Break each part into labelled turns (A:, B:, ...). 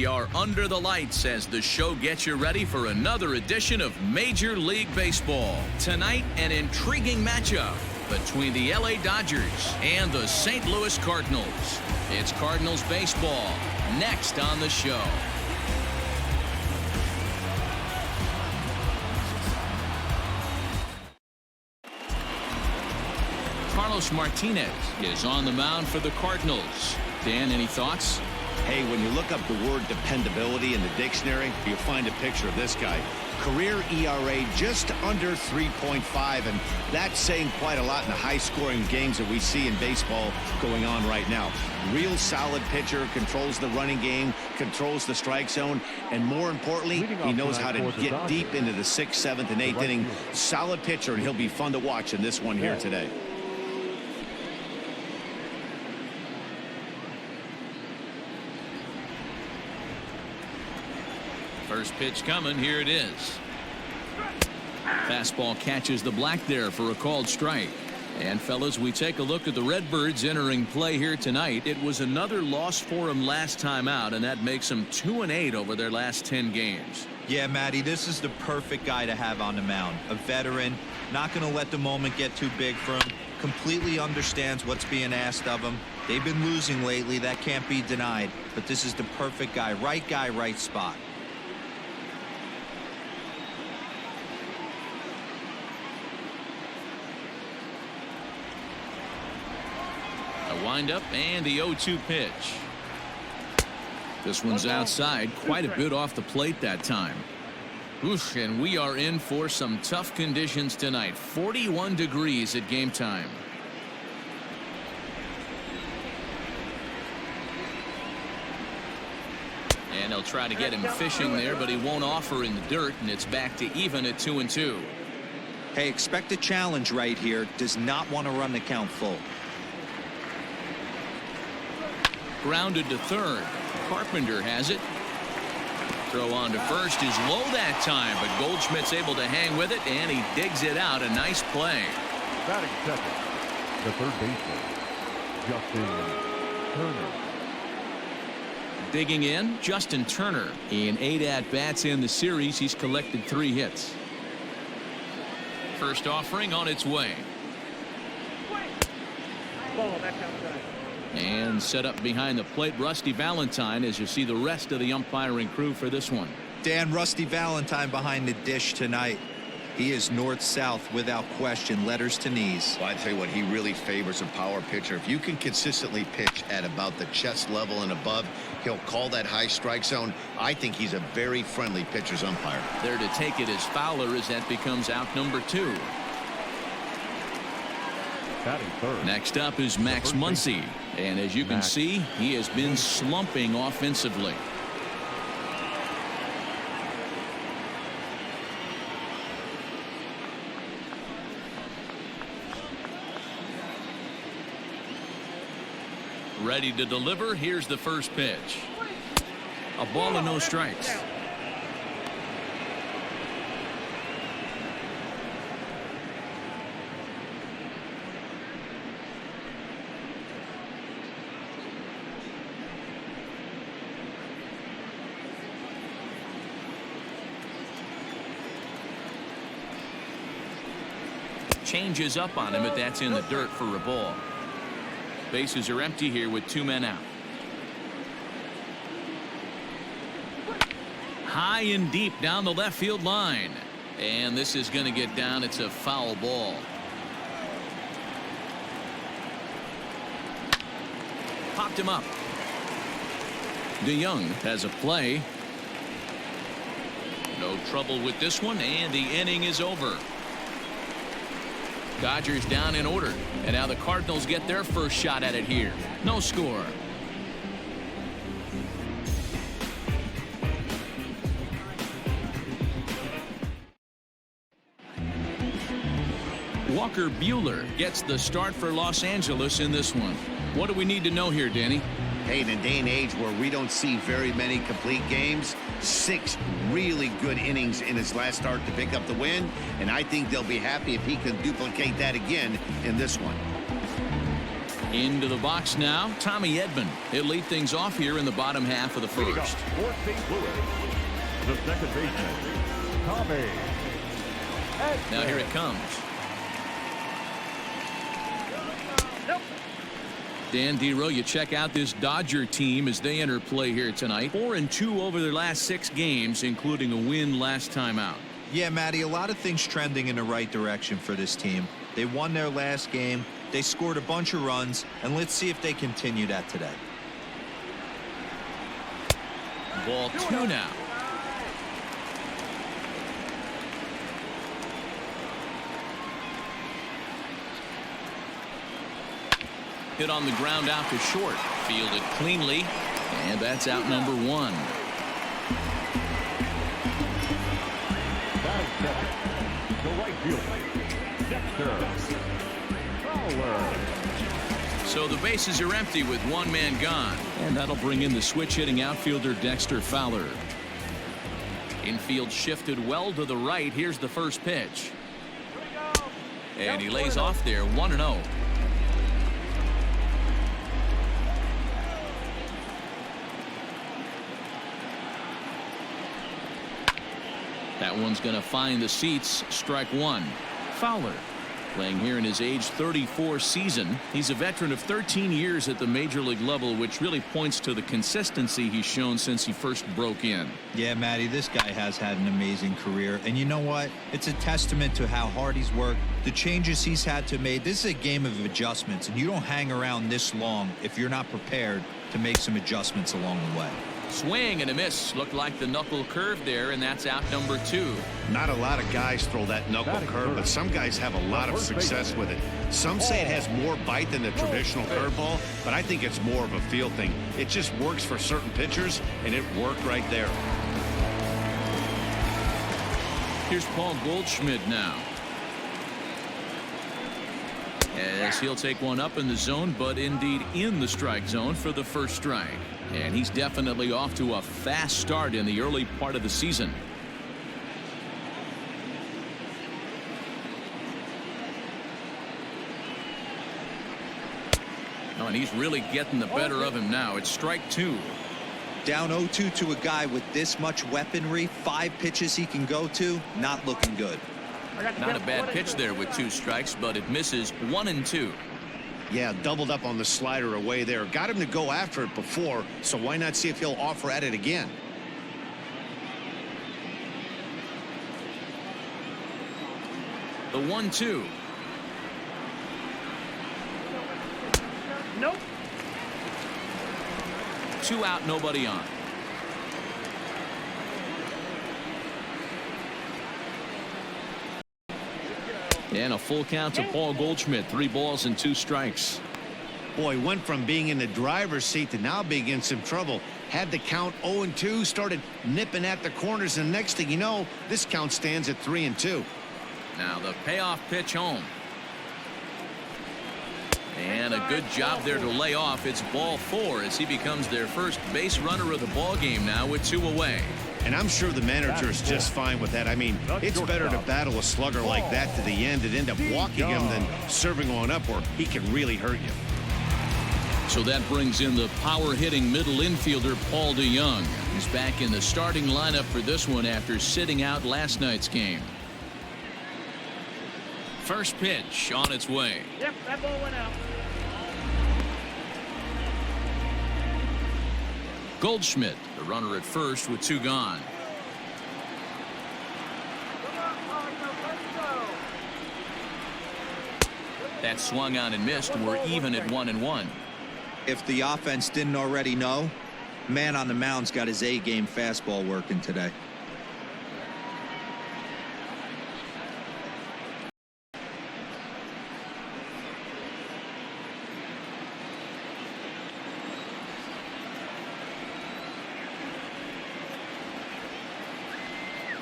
A: We are under the lights as the show gets you ready for another edition of Major League Baseball. Tonight, an intriguing matchup between the LA Dodgers and the St. Louis Cardinals. It's Cardinals baseball next on the show. Martinez is on the mound for the Cardinals. Dan, any thoughts?
B: Hey, when you look up the word dependability in the dictionary, you'll find a picture of this guy. Career ERA just under 3.5, and that's saying quite a lot in the high-scoring games that we see in baseball going on right now. Real solid pitcher, controls the running game, controls the strike zone, and more importantly, he knows how to get deep into the 6th, 7th, and 8th inning. Solid pitcher, and he'll be fun to watch in this one here today.
A: First pitch coming. Here it is. Fastball catches the black there for a called strike. And fellas, we take a look at the Redbirds entering play here tonight. It was another loss for them last time out, and that makes them 2-8 over their last 10 games.
C: Yeah, Matty, this is the perfect guy to have on the mound. A veteran, not going to let the moment get too big for him. Completely understands what's being asked of him. They've been losing lately. That can't be denied. But this is the perfect guy, right spot.
A: Wind up and the 0-2 pitch. This one's outside, quite a bit off the plate that time. Oof, and we are in for some tough conditions tonight. 41 degrees at game time. And they'll try to get him fishing there, but he won't offer in the dirt, and it's back to even at 2-2.
C: Hey, expect a challenge right here. Does not want to run the count full.
A: Grounded to third. Carpenter has it. Throw on to first is low that time, but Goldschmidt's able to hang with it, and he digs it out. A nice play.
D: Batting second, the third baseman, Justin Turner.
A: Digging in, Justin Turner. In 8 at-bats in the series, he's collected 3 hits. First offering on its way.
D: Ball, that's outside.
A: And set up behind the plate, Rusty Valentine, as you see the rest of the umpiring crew for this one.
C: Dan, Rusty Valentine behind the dish tonight. He is north-south without question, letters to knees.
B: Well, I tell you what, he really favors a power pitcher. If you can consistently pitch at about the chest level and above, he'll call that high strike zone. I think he's a very friendly pitcher's umpire.
A: There to take it is Fowler as that becomes out number 2. Next up is Max Muncy, and as you can see, he has been slumping offensively. Ready to deliver. Here's the first pitch. A ball and no strikes. Changes up on him, but that's in the dirt for a ball. Bases are empty here with 2 men out. High and deep down the left field line. And this is going to get down. It's a foul ball. Popped him up. DeYoung has a play. No trouble with this one, and the inning is over. Dodgers down in order, and now the Cardinals get their first shot at it here. No score. Walker Buehler gets the start for Los Angeles in this one. What do we need to know here, Danny?
B: Hey, in a day and age where we don't see very many complete games, 6 really good innings in his last start to pick up the win, and I think they'll be happy if he can duplicate that again in this one.
A: Into the box now, Tommy Edman. He'll lead things off here in the bottom half of the first.
D: Fourth St. Louis. The second baseman, Tommy.
A: Now here it comes. Dan Dero, you check out this Dodger team as they enter play here tonight. 4-2 over their last 6 games, including a win last time out.
C: Yeah, Matty, a lot of things trending in the right direction for this team. They won their last game. They scored a bunch of runs, and let's see if they continue that today.
A: Ball 2 now. Hit on the ground out to short. Fielded cleanly. And that's out number 1.
D: The right fielder, Dexter Fowler.
A: So the bases are empty with 1 man gone. And that'll bring in the switch hitting outfielder Dexter Fowler. Infield shifted well to the right. Here's the first pitch. And he lays off there 1-0. That one's going to find the seats. Strike 1. Fowler playing here in his age 34 season. He's a veteran of 13 years at the major league level, which really points to the consistency he's shown since he first broke in.
C: Yeah, Matty, this guy has had an amazing career. And you know what? It's a testament to how hard he's worked, the changes he's had to make. This is a game of adjustments, and you don't hang around this long if you're not prepared to make some adjustments along the way.
A: Swing and a miss. Looked like the knuckle curve there, and that's out number 2.
B: Not a lot of guys throw that knuckle curve, but some guys have a lot of success with it. Some say it has more bite than the traditional curveball, but I think it's more of a feel thing. It just works for certain pitchers, and it worked right there.
A: Here's Paul Goldschmidt now. As he'll take one up in the zone, but indeed in the strike zone for the first strike. And he's definitely off to a fast start in the early part of the season. Oh, and he's really getting the better of him now. It's strike 2.
C: Down 0-2 to a guy with this much weaponry, 5 pitches he can go to, not looking good.
A: Not a bad pitch there with 2 strikes, but it misses 1-2.
B: Yeah, doubled up on the slider away there. Got him to go after it before, so why not see if he'll offer at it again?
A: The 1-2.
D: Nope.
A: 2 out, nobody on. And a full count to Paul Goldschmidt. 3 balls and 2 strikes.
B: Boy, went from being in the driver's seat to now being in some trouble. Had the count 0-2, started nipping at the corners, and next thing you know, this count stands at 3-2.
A: Now the payoff pitch home. And a good job there to lay off. It's ball 4 as he becomes their first base runner of the ball game now with 2 away.
B: And I'm sure the manager is just fine with that. I mean, it's better to battle a slugger like that to the end and end up walking him than serving on up where he can really hurt you.
A: So that brings in the power hitting middle infielder Paul DeYoung. He's back in the starting lineup for this one after sitting out last night's game. First pitch on its way.
D: Yep, that ball went out.
A: Goldschmidt, the runner at first with 2 gone. That swung on and missed. We're even at 1-1.
C: If the offense didn't already know, man on the mound's got his A-game fastball working today.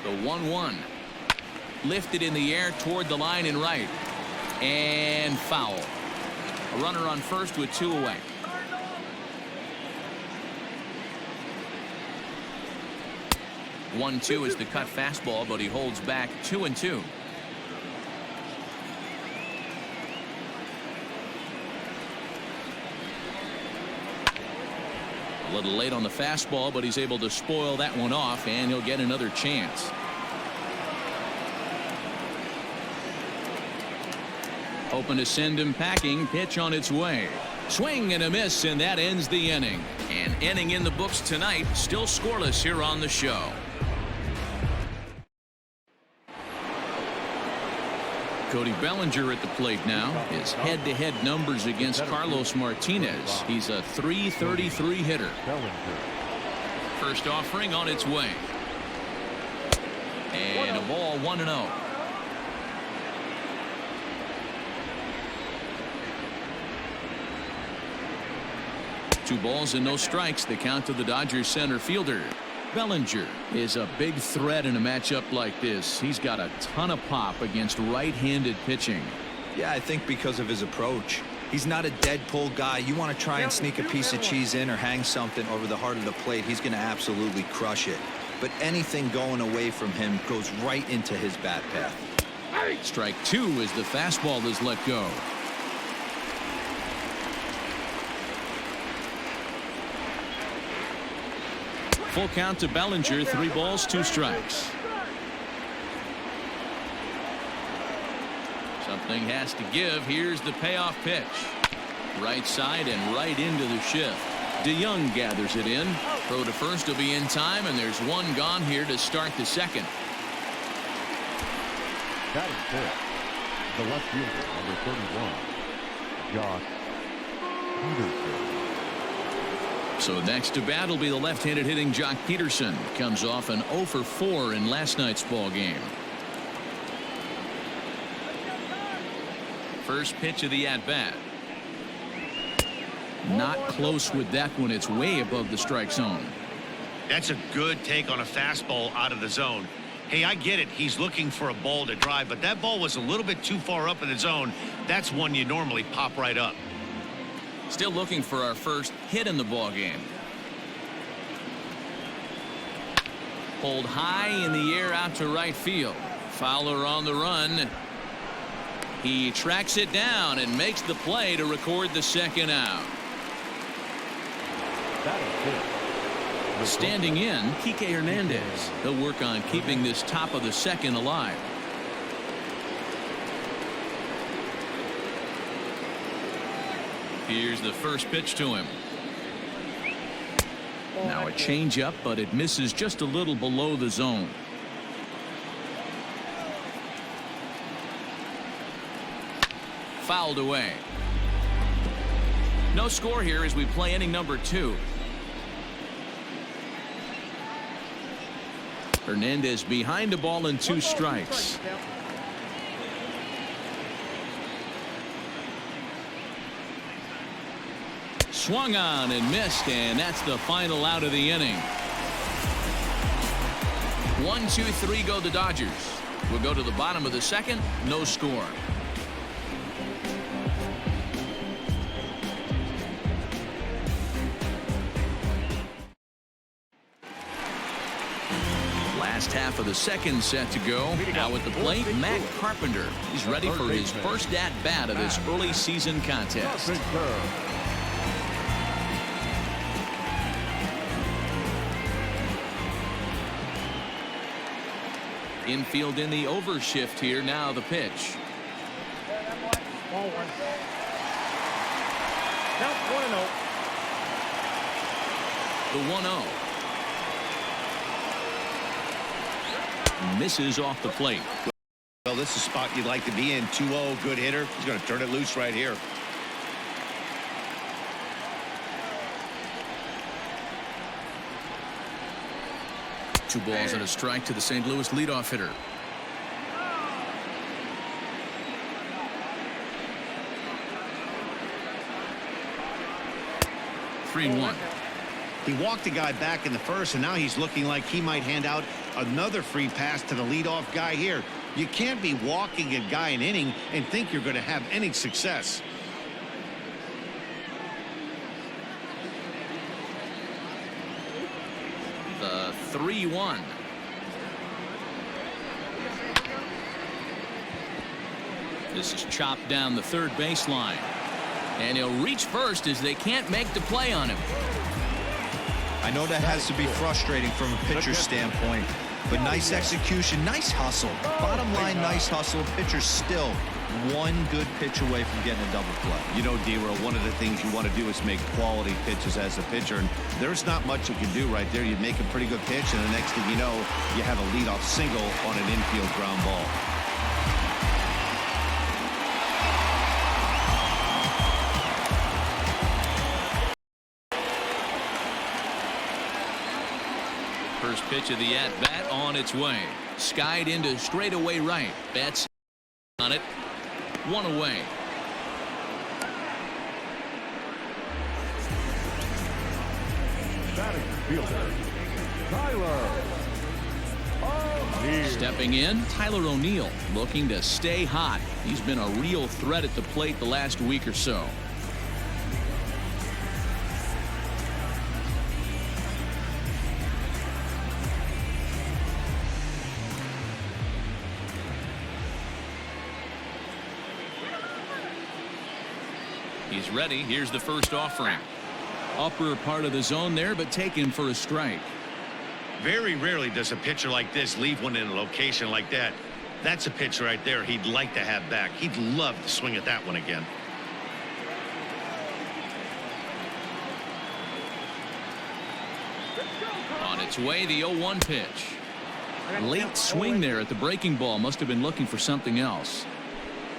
A: The 1-1. Lifted in the air toward the line and right. And foul. A runner on first with 2 away. One-two is the cut fastball, but he holds back 2-2. A little late on the fastball, but he's able to spoil that one off, and he'll get another chance. Hoping to send him packing. Pitch on its way. Swing and a miss, and that ends the inning. An inning in the books tonight. Still scoreless here on the show. Cody Bellinger at the plate now. His head-to-head numbers against Carlos Martinez. He's a .333 hitter. First offering on its way. And a ball 1-0. Two balls and no strikes. The count to the Dodgers center fielder. Bellinger is a big threat in a matchup like this. He's got a ton of pop against right-handed pitching.
C: Yeah, I think because of his approach. He's not a dead pull guy. You want to try and sneak a piece of cheese in or hang something over the heart of the plate. He's going to absolutely crush it. But anything going away from him goes right into his bat path.
A: Strike two as the fastball is let go. Full count to Bellinger. 3 balls, 2 strikes. Something has to give. Here's the payoff pitch. Right side and right into the shift. DeYoung gathers it in. Throw to first will be in time, and there's one gone here to start the second.
D: Batting fifth, the left fielder, number 31, Josh Peterson.
A: So next to bat will be the left-handed hitting Jock Peterson. Comes off an 0 for 4 in last night's ball game. First pitch of the at-bat. Not close with that one. It's way above the strike zone.
B: That's a good take on a fastball out of the zone. Hey, I get it. He's looking for a ball to drive, but that ball was a little bit too far up in the zone. That's one you normally pop right up.
A: Still looking for our first hit in the ball game. Pulled high in the air out to right field. Fowler on the run. He tracks it down and makes the play to record the second out. Standing in, Kike Hernandez. He'll work on keeping this top of the second alive. Here's the first pitch to him. Now a changeup, but it misses just a little below the zone. Fouled away. No score here as we play inning number 2. Hernandez behind the ball and 2 strikes. Swung on and missed, and that's the final out of the inning. 1, 2, 3 go the Dodgers. We'll go to the bottom of the second. No score. Last half of the second set to go. Now at the plate, Matt Carpenter. He's ready for his first at-bat of this early season contest. Infield in the overshift here. Now the pitch.
D: Ball 1. Count 1-0.
A: The 1-0. Misses off the plate.
B: Well, this is a spot you'd like to be in. 2-0, good hitter. He's going to turn it loose right here.
A: Two balls and a strike to the St. Louis leadoff hitter. Three and 1.
B: He walked the guy back in the first, and now he's looking like he might hand out another free pass to the leadoff guy here. You can't be walking a guy an inning and think you're going to have any success.
A: The 3-1. This is chopped down the third baseline. And he'll reach first as they can't make the play on him.
C: I know that has to be frustrating from a pitcher's standpoint, but nice execution, nice hustle. Bottom line, nice hustle. Pitcher's still one good pitch away from getting a double play.
B: You know, D-Roll, one of the things you want to do is make quality pitches as a pitcher, and there's not much you can do right there. You make a pretty good pitch, and the next thing you know, you have a leadoff single on an infield ground ball.
A: First pitch of the at-bat on its way. Skied into straightaway right. Bats on it. One away.
D: Batting fielder, Tyler O'Neill.
A: Stepping in, Tyler O'Neill, looking to stay hot. He's been a real threat at the plate the last week or so. He's ready. Here's the first offering. Upper part of the zone there, but taken for a strike.
B: Very rarely does a pitcher like this leave one in a location like that. That's a pitch right there he'd like to have back. He'd love to swing at that one again.
A: On its way, the 0-1 pitch. Late swing there at the breaking ball. Must have been looking for something else.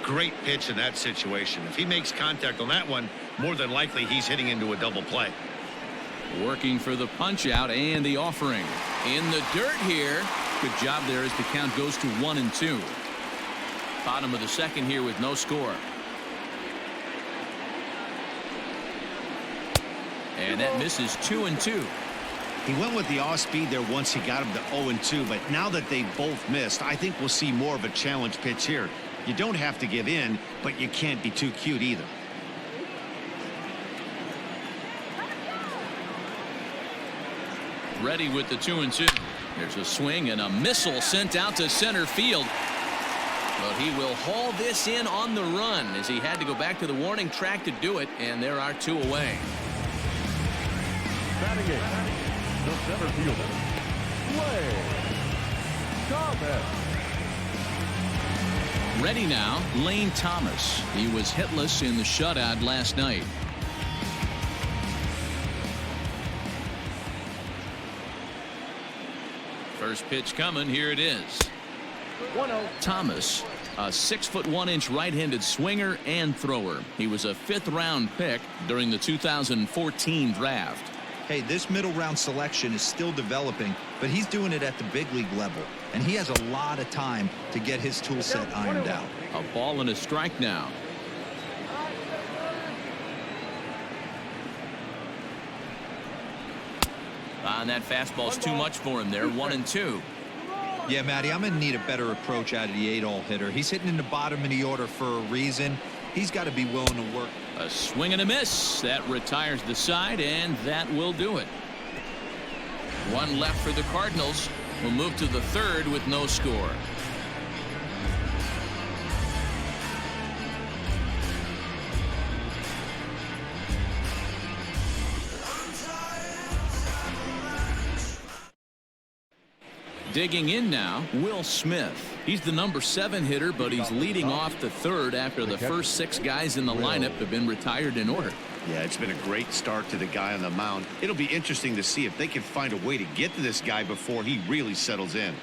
B: Great pitch in that situation. If he makes contact on that one, more than likely he's hitting into a double play.
A: Working for the punch out and the offering. In the dirt here. Good job there as the count goes to 1-2. Bottom of the second here with no score. And that misses 2-2.
B: He went with the off speed there once he got him to 0-2, but now that they both missed, I think we'll see more of a challenge pitch here. You don't have to give in, but you can't be too cute either.
A: Ready with the 2-2. There's a swing and a missile sent out to center field. But he will haul this in on the run as he had to go back to the warning track to do it, and there are two away.
D: Batting in, the center fielder, Lane Thomas.
A: Ready now, Lane Thomas. He was hitless in the shutout last night. First pitch coming. Here it is.
D: 1-0.
A: Thomas, a 6'1" right-handed swinger and thrower. He was a 5th-round pick during the 2014 draft.
C: Hey, this middle round selection is still developing, but he's doing it at the big league level, and he has a lot of time to get his tool set ironed out.
A: A ball and a strike now. And that fastball's too much for him there. 1-2.
C: Yeah, Matty, I'm going to need a better approach out of the 8-hole hitter. He's hitting in the bottom of the order for a reason. He's got to be willing to work.
A: A swing and a miss. That retires the side, and that will do it. One left for the Cardinals. We'll move to the third with no score. Digging in now, Will Smith. He's the number 7 hitter, but he's leading off the third after the first 6 guys in the lineup have been retired in order.
B: Yeah, it's been a great start to the guy on the mound. It'll be interesting to see if they can find a way to get to this guy before he really settles in.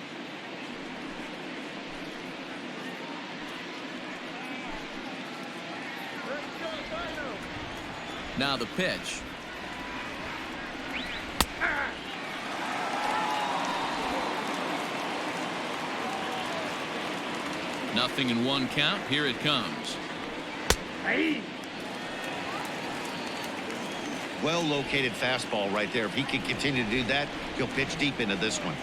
A: Now the pitch. Nothing in 1 count. Here it comes.
B: Well located fastball right there. If he can continue to do that, he'll pitch deep into this one.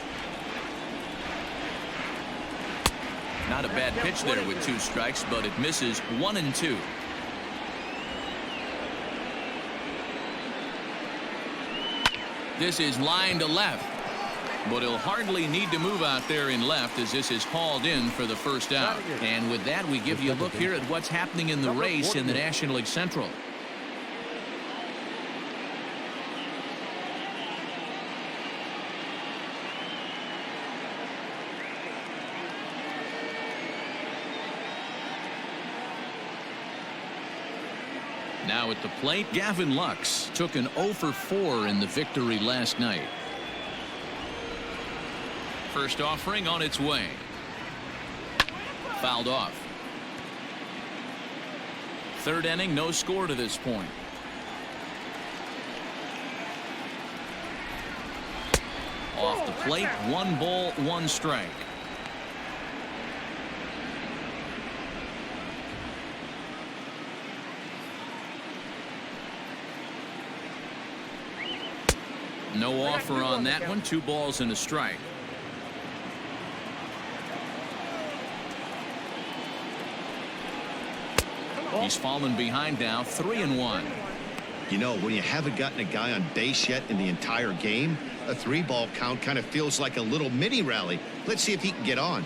A: Not a bad pitch there with 2 strikes, but it misses. 1-2. This is line to left, but he'll hardly need to move out there in left as this is hauled in for the first out. And with that, we give you a look here at what's happening in the race in the National League Central. Now at the plate, Gavin Lux took an 0 for 4 in the victory last night. First offering on its way. Fouled off. Third inning, no score to this point. Off the plate, 1 ball, 1 strike. No offer on that one. 2 balls and a strike. He's fallen behind now, 3-1.
B: You know, when you haven't gotten a guy on base yet in the entire game, a 3-ball count kind of feels like a little mini rally. Let's see if he can get on.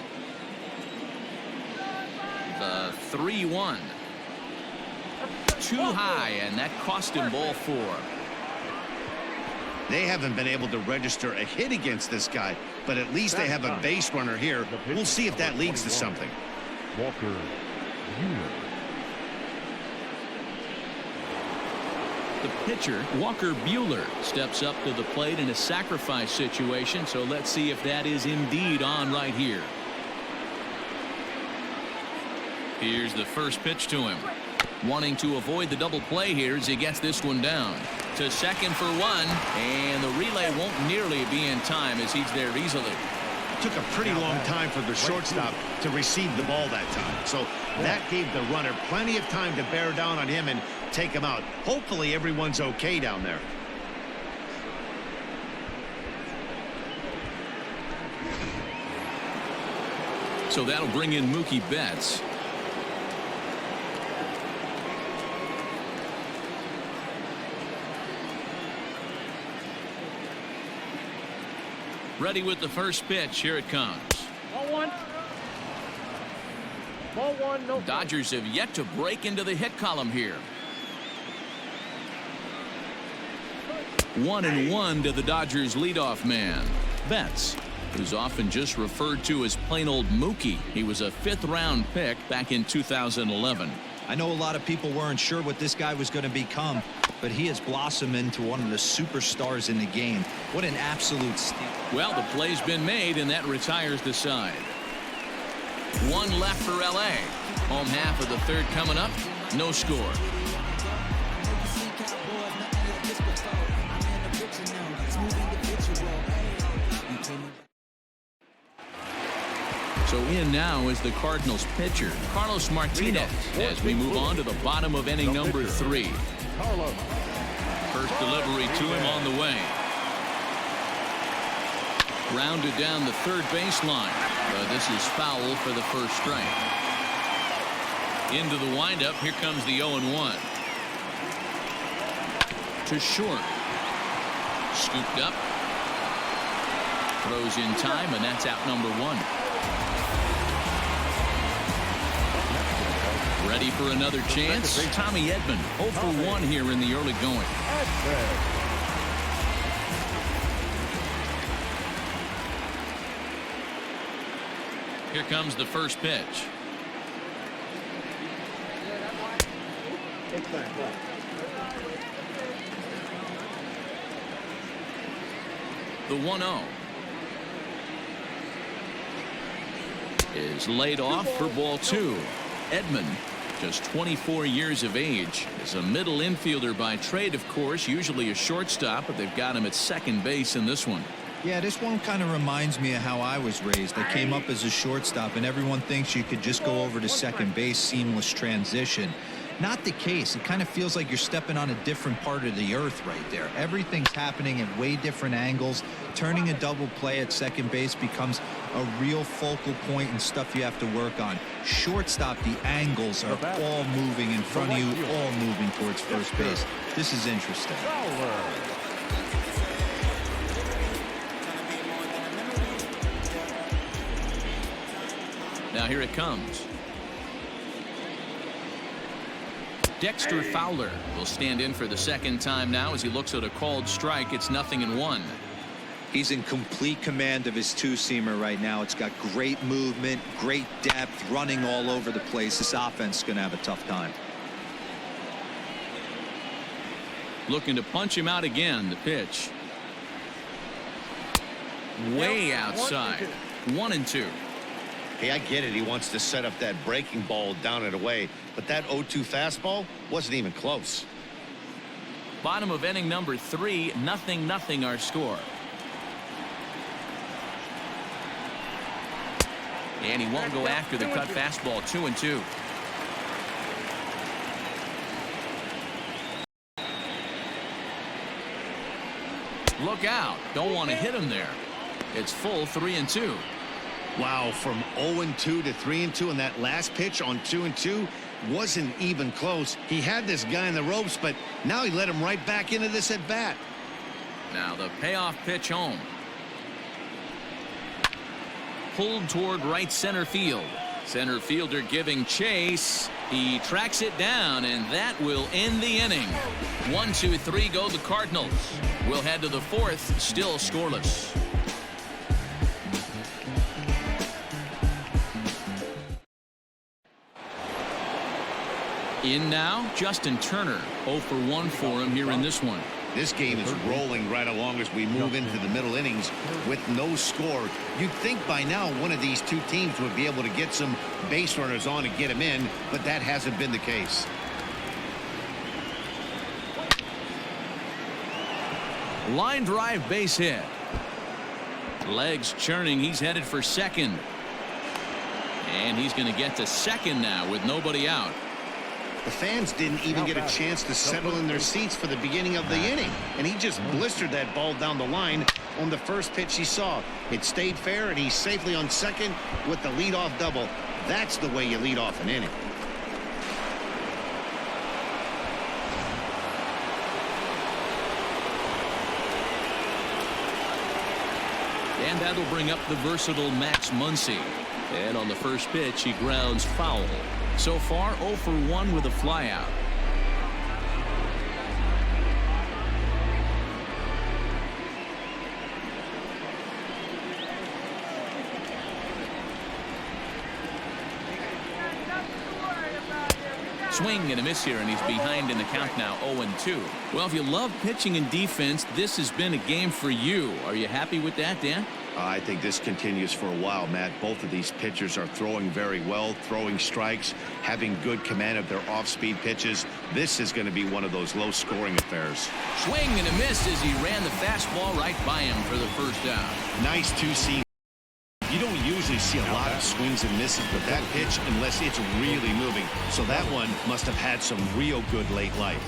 A: The 3-1. Too high, and that cost him ball 4.
B: They haven't been able to register a hit against this guy, but at least they have a base runner here. We'll see if that leads to something.
D: Walker Buehler.
A: The pitcher, Walker Buehler, steps up to the plate in a sacrifice situation, so let's see if that is indeed on right here. Here's the first pitch to him. Wanting to avoid the double play here as he gets this one down. To second for 1, and the relay won't nearly be in time as he's there easily.
B: Took a pretty long time for the shortstop to receive the ball that time, so that gave the runner plenty of time to bear down on him and take him out. Hopefully everyone's okay down there.
A: So that'll bring in Mookie Betts. Ready with the first pitch. Here it comes.
E: Ball 1. Ball 1, no.
A: Dodgers have yet to break into the hit column here. 1-1 to the Dodgers leadoff man, Betts, who's often just referred to as plain old Mookie. He was a 5th-round pick back in 2011.
C: I know a lot of people weren't sure what this guy was going to become, but he has blossomed into one of the superstars in the game. What an absolute steal.
A: Well, the play's been made, and that retires the side. 1 left for L.A. Home half of the 3rd coming up. No score. So in now is the Cardinals pitcher, Carlos Martinez, as we move on to the bottom of inning number 3. First delivery to him on the way. Grounded down the 3rd baseline. This is foul for the first strike. Into the windup. Here comes the 0-1. To short. Scooped up. Throws in time, and that's out number 1. Ready for another chance? Tommy Edman, 0 for 1 here in the early going. Here comes the first pitch. The 1-0 is laid off for ball 2. Edman, just 24 years of age, is a middle infielder by trade, of course, usually a shortstop, but they've got him at second base in this one.
C: Yeah, this one kind of reminds me of how I was raised. I came up as a shortstop, and everyone thinks you could just go over to second base, seamless transition. Not the case. It kind of feels like you're stepping on a different part of the earth right there. Everything's happening at way different angles. Turning a double play at second base becomes a real focal point and stuff you have to work on. Shortstop, the angles are all moving in front of you, all moving towards first base. This is interesting.
A: Now here it comes. Dexter Fowler will stand in for the second time now as he looks at a called strike. It's 0-1.
C: He's in complete command of his two-seamer right now. It's got great movement, great depth, running all over the place. This offense is going to have a tough time.
A: Looking to punch him out again. The pitch. Way outside. 1-2.
B: Hey, I get it. He wants to set up that breaking ball down and away, but that 0-2 fastball wasn't even close.
A: Bottom of inning number 3, 0-0 our score. And he won't go after the cut fastball. 2-2. Look out. Don't want to hit him there. It's full 3-2.
B: Wow, from 0-2 to 3-2, and that last pitch on 2-2 wasn't even close. He had this guy in the ropes, but now he let him right back into this at bat.
A: Now the payoff pitch home. Pulled toward right center field. Center fielder giving chase. He tracks it down, and that will end the inning. 1-2-3 go the Cardinals. We'll head to the 4th, still scoreless. In now, Justin Turner. 0 for 1 for him here in this one.
B: This game is rolling right along as we move into the middle innings with no score. You'd think by now one of these two teams would be able to get some base runners on and get them in, but that hasn't been the case.
A: Line drive base hit. Legs churning. He's headed for second. And he's going to get to second now with nobody out.
B: The fans didn't even get a chance to settle in their seats for the beginning of the inning, and he just blistered that ball down the line on the first pitch he saw. It stayed fair, and he's safely on second with the leadoff double. That's the way you lead off an inning.
A: And that'll bring up the versatile Max Muncy. And on the first pitch, he grounds foul. So far, 0 for 1 with a flyout. Swing and a miss here, and he's behind in the count now. 0-2. Well, if you love pitching and defense, this has been a game for you. Are you happy with that, Dan?
B: I think this continues for a while, Matt. Both of these pitchers are throwing very well, throwing strikes, having good command of their off-speed pitches. This is going to be one of those low-scoring affairs.
A: Swing and a miss as he ran the fastball right by him for the first down.
B: Nice two-seam. You don't usually see a lot of swings and misses with that pitch unless it's really moving. So that one must have had some real good late life.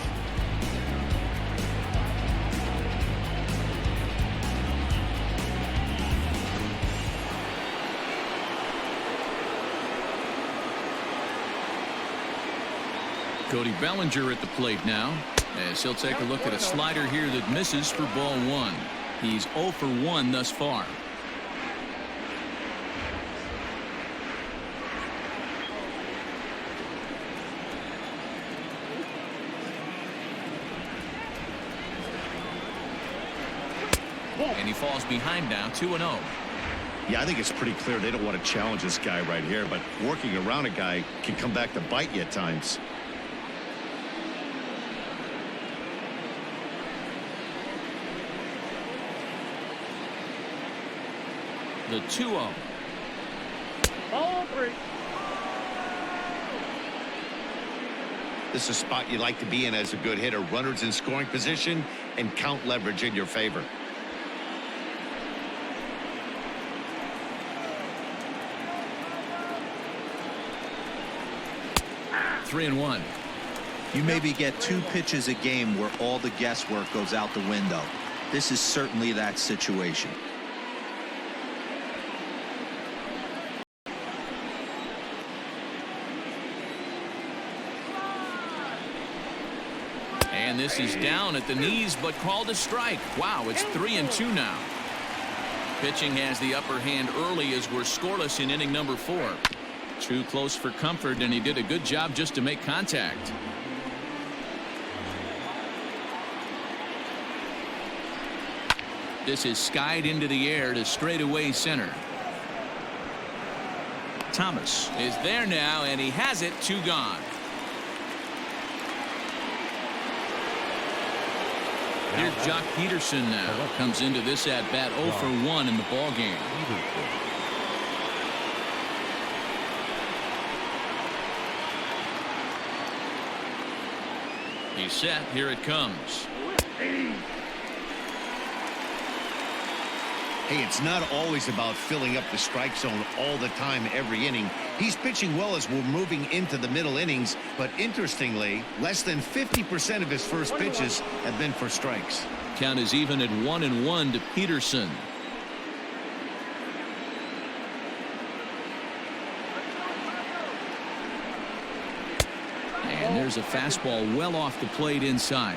A: Cody Bellinger at the plate now, as he'll take a look at a slider here that misses for ball 1. He's 0 for 1 thus far. And he falls behind now, 2-0.
B: Yeah, I think it's pretty clear they don't want to challenge this guy right here, but working around a guy can come back to bite you at times.
A: The 2-0.
D: Ball 3.
B: This is a spot you like to be in as a good hitter. Runners in scoring position and count leverage in your favor.
A: Three and 1.
C: You maybe get 2 pitches a game where all the guesswork goes out the window. This is certainly that situation.
A: And this is down at the knees, but called a strike. Wow, it's 3-2 now. Pitching has the upper hand early as we're scoreless in inning number 4. Too close for comfort, and he did a good job just to make contact. This is skied into the air to straightaway center. Thomas is there now, and he has it. 2 gone. Here's Jock Peterson now. Comes into this at bat 0 for 1 in the ball game. He's set. Here it comes.
B: Hey, it's not always about filling up the strike zone all the time every inning. He's pitching well as we're moving into the middle innings, but interestingly, less than 50% of his first pitches have been for strikes.
A: Count is even at 1-1 to Peterson. And there's a fastball well off the plate inside.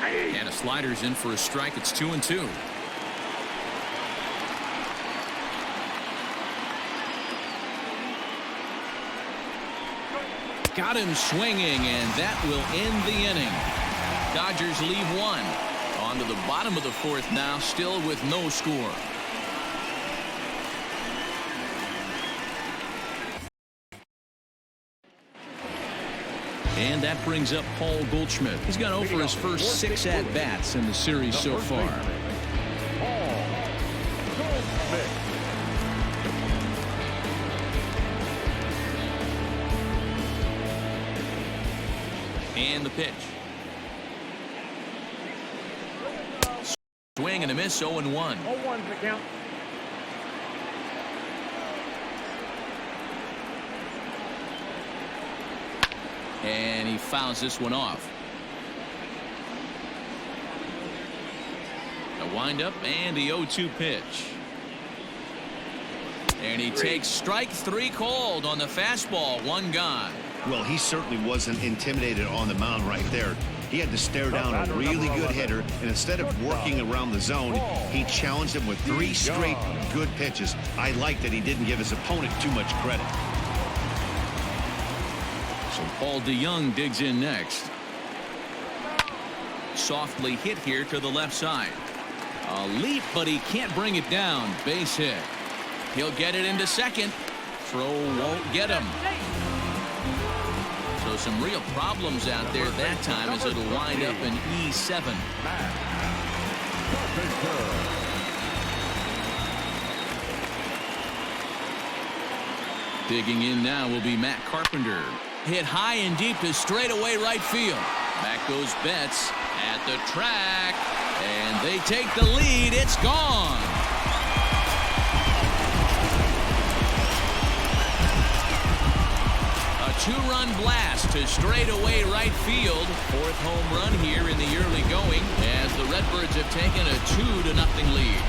A: And a slider's in for a strike. It's 2-2. Got him swinging, and that will end the inning. Dodgers leave one. On to the bottom of the fourth now, still with no score. And that brings up Paul Goldschmidt. He's gone over his first 6 at-bats in the series so far. And the pitch. Swing and a miss, 0-1.
D: 0-1 to count.
A: And he fouls this one off. A windup and the 0-2 pitch. And he takes strike 3 called on the fastball. 1 gone.
B: Well, he certainly wasn't intimidated on the mound right there. He had to stare down a really good hitter, and instead of working around the zone, he challenged him with 3 straight good pitches. I like that he didn't give his opponent too much credit.
A: So Paul DeYoung digs in next. Softly hit here to the left side. A leap, but he can't bring it down. Base hit. He'll get it into second. Throw won't get him. So some real problems out there that time as it'll wind up in E7. Digging in now will be Matt Carpenter. Hit high and deep to straightaway right field. Back goes Betts at the track, and they take the lead. It's gone. A 2-run blast to straightaway right field. 4th home run here in the early going as the Redbirds have taken a 2-0 lead.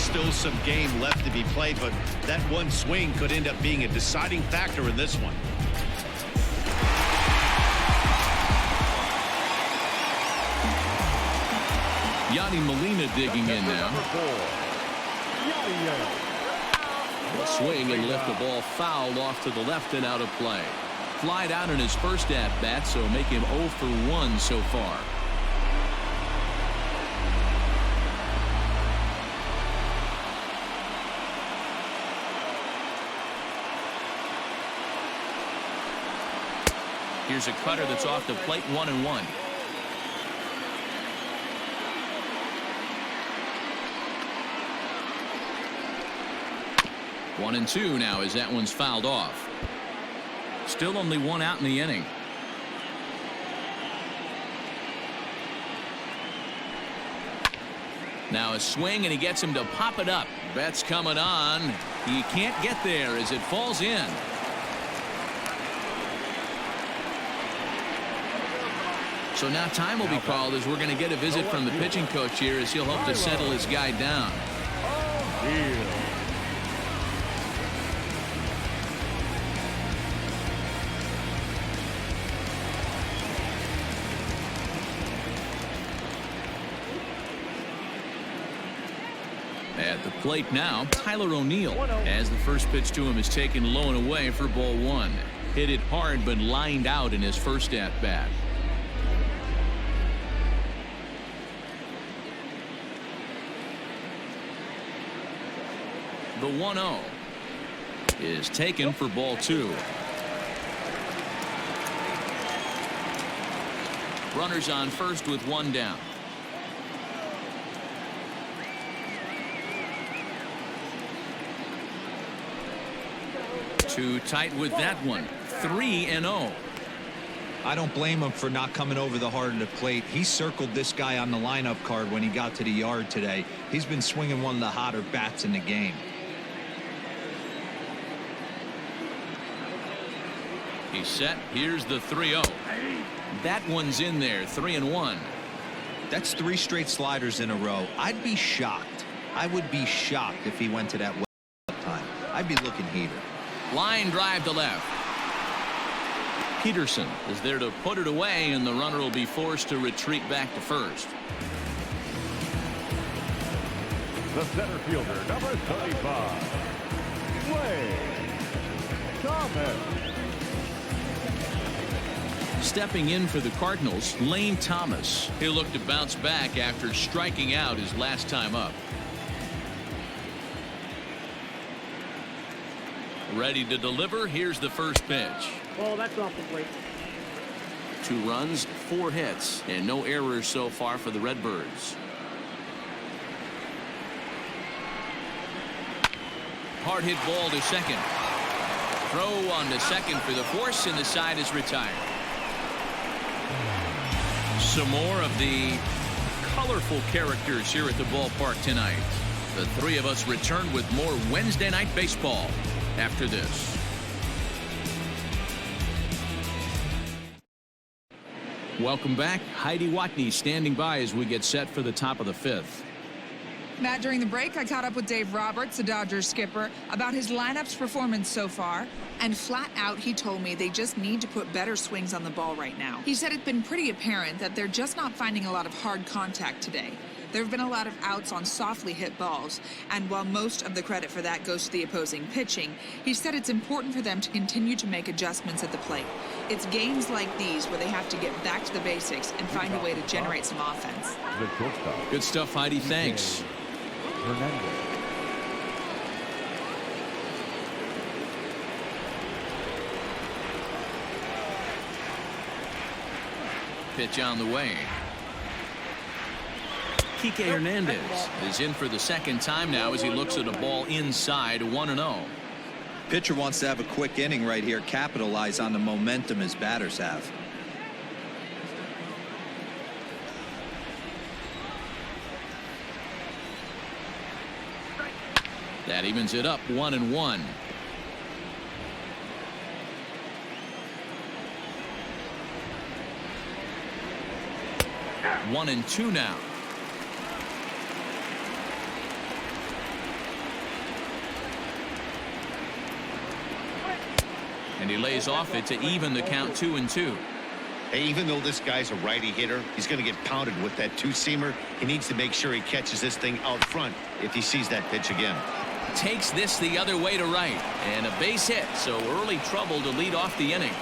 B: Still some game left to be played, but that one swing could end up being a deciding factor in this one.
A: Yadi Molina digging in now. A swing and lift the ball fouled off to the left and out of play. Flied out in his first at-bat, so make him 0 for 1 so far. Here's a cutter that's off the plate. 1-1. One and two now as that one's fouled off. Still only 1 out in the inning. Now a swing and he gets him to pop it up. Betts coming on. He can't get there as it falls in. So now time will be called as we're going to get a visit from the pitching coach here as he'll hope to settle his guy down. At the plate now, Tyler O'Neill, as the first pitch to him is taken low and away for ball one. Hit it hard but lined out in his first at bat. The 1-0 is taken for ball two. Runners on first with one down. Too tight with that one. 3-0.
C: I don't blame him for not coming over the heart of the plate. He circled this guy on the lineup card when he got to the yard today. He's been swinging one of the hotter bats in the game.
A: He's set. Here's the 3-0. That one's in there. 3-1.
C: That's 3 straight sliders in a row. I'd be shocked. I would be shocked if he went to that time. I'd be looking heater.
A: Line drive to left. Peterson is there to put it away, and the runner will be forced to retreat back to first.
D: The center fielder, number 35, Wade Thomas.
A: Stepping in for the Cardinals, Lane Thomas. He'll look to bounce back after striking out his last time up. Ready to deliver. Here's the first pitch.
E: Oh, that's off the plate.
A: 2 runs, 4 hits, and no errors so far for the Redbirds. Hard hit ball to second. Throw on to second for the force, and the side is retired. Some more of the colorful characters here at the ballpark tonight. The 3 of us return with more Wednesday Night Baseball after this. Welcome back. Heidi Watney standing by as we get set for the top of the 5th.
F: Matt, during the break, I caught up with Dave Roberts, the Dodgers skipper, about his lineup's performance so far. And flat out, he told me they just need to put better swings on the ball right now. He said it's been pretty apparent that they're just not finding a lot of hard contact today. There have been a lot of outs on softly hit balls, and while most of the credit for that goes to the opposing pitching, he said it's important for them to continue to make adjustments at the plate. It's games like these where they have to get back to the basics and find a way to generate some offense.
D: The shortstop.
A: Good stuff, Heidi. Thanks.
D: Hernandez.
A: Pitch on the way. Kike Hernandez is in for the second time now as he looks at a ball inside. 1-0.
C: Pitcher wants to have a quick inning right here, capitalize on the momentum his batters have.
A: That evens it up. 1-1. One and two now. And he lays off it to even the count. 2-2.
B: Hey, even though this guy's a righty hitter, he's going to get pounded with that 2-seamer. He needs to make sure he catches this thing out front if he sees that pitch again.
A: Takes this the other way to right, and a base hit, so early trouble to lead off the inning.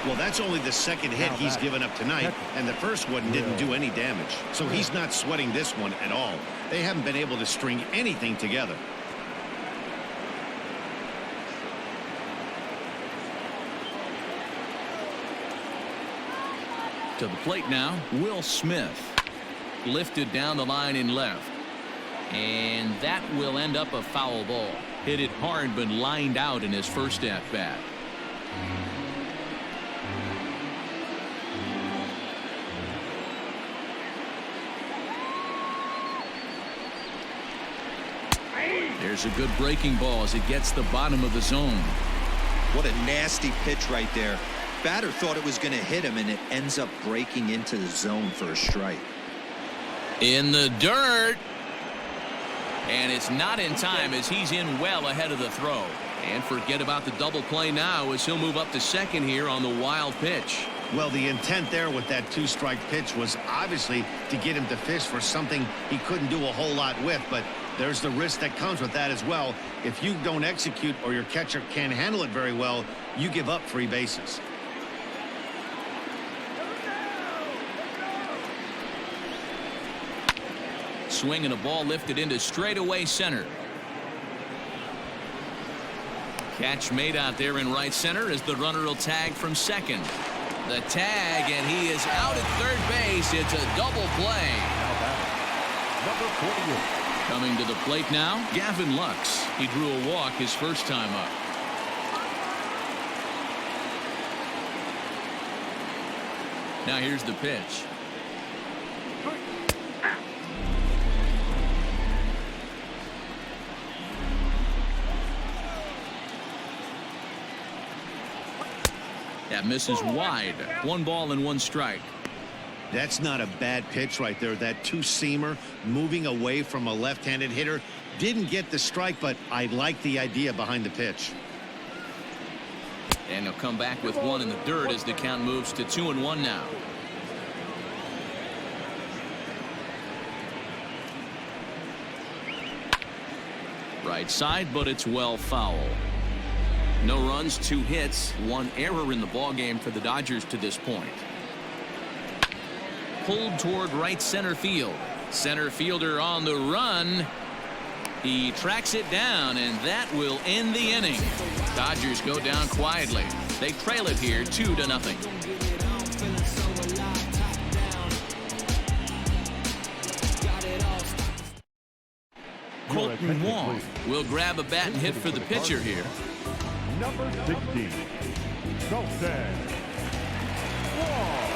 B: Well, that's only the second hit he's given up tonight, and the first one didn't do any damage. So he's not sweating this one at all. They haven't been able to string anything together.
A: To the plate now, Will Smith. Lifted down the line in left. And that will end up a foul ball. Hit it hard but lined out in his first at bat. There's a good breaking ball as it gets the bottom of the zone.
C: What a nasty pitch right there. Batter thought it was going to hit him, and it ends up breaking into the zone for a strike.
A: In the dirt. And it's not in time as he's in well ahead of the throw. And forget about the double play now as he'll move up to second here on the wild pitch.
B: Well, the intent there with that two-strike pitch was obviously to get him to fish for something he couldn't do a whole lot with, but there's the risk that comes with that as well. If you don't execute or your catcher can't handle it very well, you give up free bases.
A: Swing and a ball lifted into straightaway center. Catch made out there in right center as the runner will tag from second. The tag, and he is out at third base. It's a double play.
D: Number 48.
A: Coming to the plate now, Gavin Lux. He drew a walk his first time up. Now here's the pitch. That misses wide. 1 ball and 1 strike.
B: That's not a bad pitch right there. That two-seamer moving away from a left-handed hitter. Didn't get the strike, but I like the idea behind the pitch.
A: And he'll come back with 1 in the dirt as the count moves to 2-1 now. Right side, but it's well foul. No runs, 2 hits, 1 error in the ballgame for the Dodgers to this point. Pulled toward right center field. Center fielder on the run. He tracks it down, and that will end the inning. Dodgers go down quietly. They trail it here 2-0. Colton Wong will grab a bat and hit for the pitcher here.
D: Number 16, Colton Wong.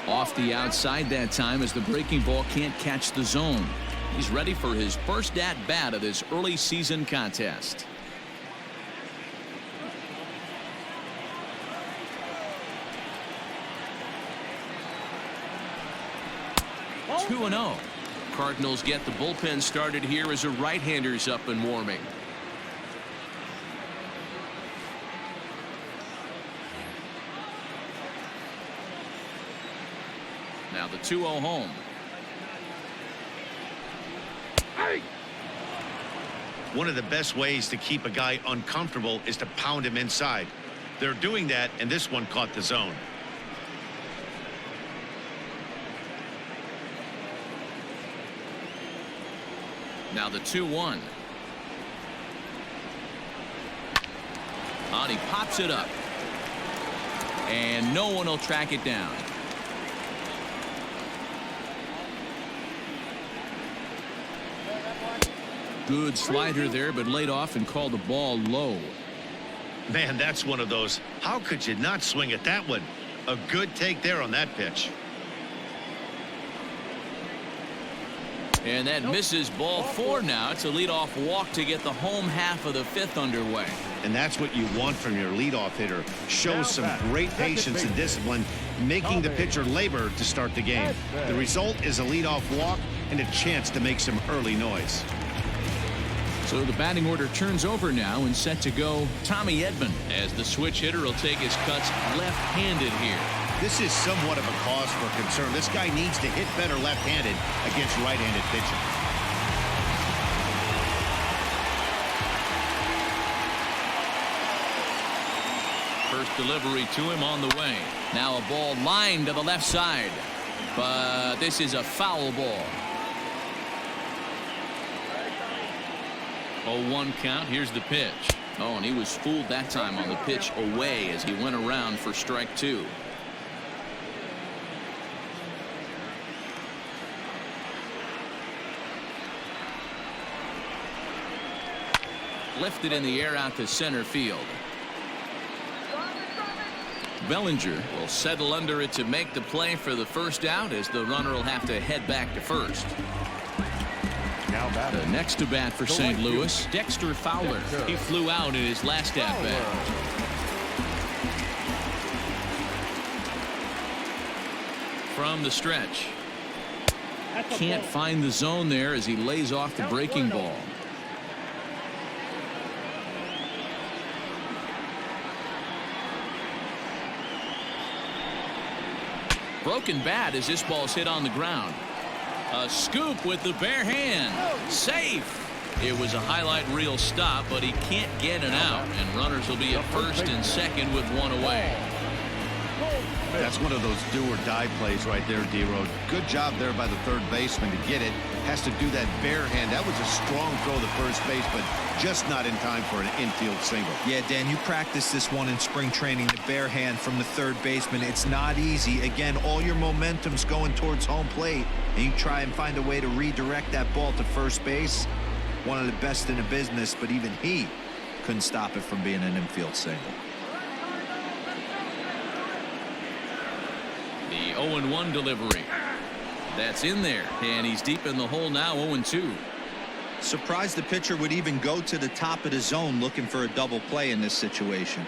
A: Off the outside that time as the breaking ball can't catch the zone. He's ready for his first at-bat of this early season contest. Oh. 2-0. Cardinals get the bullpen started here as a right-hander's up and warming. Now the 2-0 home.
B: One of the best ways to keep a guy uncomfortable is to pound him inside. They're doing that, and this one caught the zone.
A: Now the 2-1. On, he pops it up. And no one will track it down. Good slider there, but laid off and called the ball low.
B: Man, that's one of those. How could you not swing at that one? A good take there on that pitch.
A: And that misses ball 4 now. It's a leadoff walk to get the home half of the 5th underway.
B: And that's what you want from your leadoff hitter. Shows some great patience and discipline, making the pitcher labor to start the game. The result is a leadoff walk and a chance to make some early noise.
A: So the batting order turns over now and set to go Tommy Edman as the switch hitter will take his cuts left-handed here.
B: This is somewhat of a cause for concern. This guy needs to hit better left-handed against right-handed pitching.
A: First delivery to him on the way. Now a ball lined to the left side. But this is a foul ball. 0-1 count. Here's the pitch. Oh, and he was fooled that time on the pitch away as he went around for strike 2. Lifted in the air out to center field. Bellinger will settle under it to make the play for the first out as the runner will have to head back to first. The next to bat for St. Louis, Dexter Fowler. He flew out in his last at bat. From the stretch. Can't find the zone there as he lays off the breaking ball. Broken bat as this ball's hit on the ground. A scoop with the bare hand. Safe. It was a highlight reel stop, but he can't get it out, and runners will be at first and second with one away.
B: That's one of those do-or-die plays right there, D-Road. Good job there by the third baseman to get it. Has to do that bare hand. That was a strong throw to first base, but just not in time for an infield single.
C: Yeah, Dan, you practiced this one in spring training, the bare hand from the third baseman. It's not easy. Again, all your momentum's going towards home plate, and you try and find a way to redirect that ball to first base. One of the best in the business, but even he couldn't stop it from being an infield single.
A: The 0-1 delivery. That's in there, and he's deep in the hole now, 0-2.
C: Surprised the pitcher would even go to the top of the zone looking for a double play in this situation.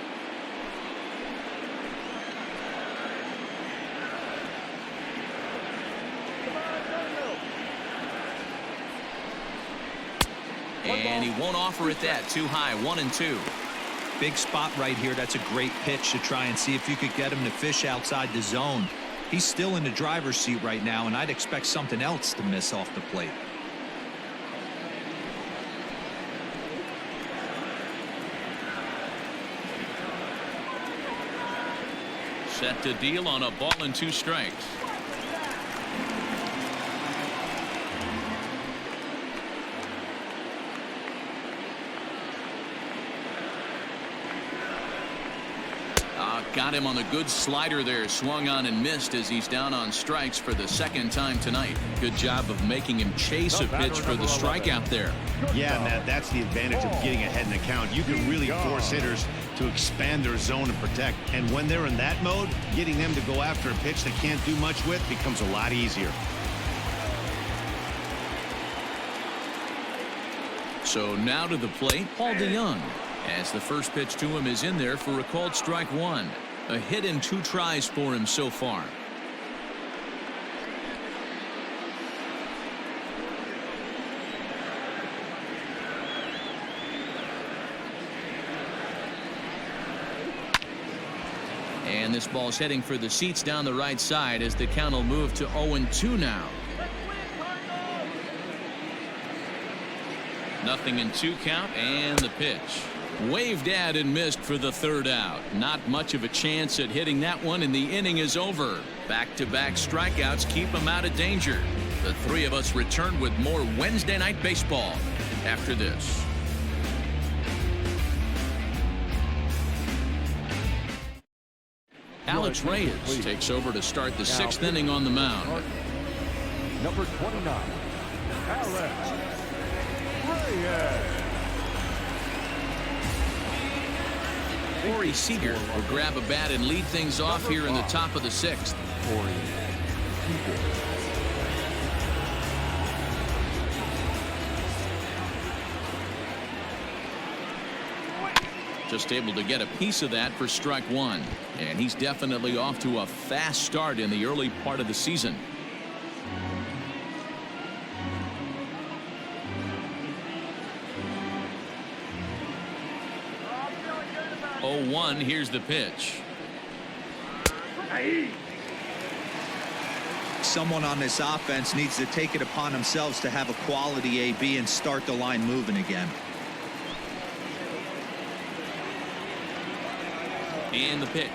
A: And he won't offer it that. Too high. 1-2.
C: Big spot right here. That's a great pitch to try and see if you could get him to fish outside the zone. He's still in the driver's seat right now, and I'd expect something else to miss off the plate.
A: Set to deal on a ball and 2 strikes. Got him on a good slider there. Swung on and missed as he's down on strikes for the second time tonight. Good job of making him chase a pitch for the strikeout there.
B: Yeah, Matt, that's the advantage of getting ahead in the count. You can really force hitters to expand their zone and protect. And when they're in that mode, getting them to go after a pitch they can't do much with becomes a lot easier.
A: So now to the plate, Paul DeYoung, as the first pitch to him is in there for a called strike 1. A hit in 2 tries for him so far. And this ball's heading for the seats down the right side as the count will move to 0-2 now. 0-2 count, and the pitch. Waved at and missed for the third out. Not much of a chance at hitting that one, and the inning is over. Back-to-back strikeouts keep him out of danger. The three of us return with more Wednesday Night Baseball after this. Alex Reyes takes over to start the 6th inning on the mound.
D: Number 29, Alex Reyes.
A: Corey Seager will grab a bat and lead things off here in the top of the 6th.
D: Corey Seager.
A: Just able to get a piece of that for strike 1. And he's definitely off to a fast start in the early part of the season. 0-1. Here's the pitch.
C: Someone on this offense needs to take it upon themselves to have a quality AB and start the line moving again.
A: And the pitch.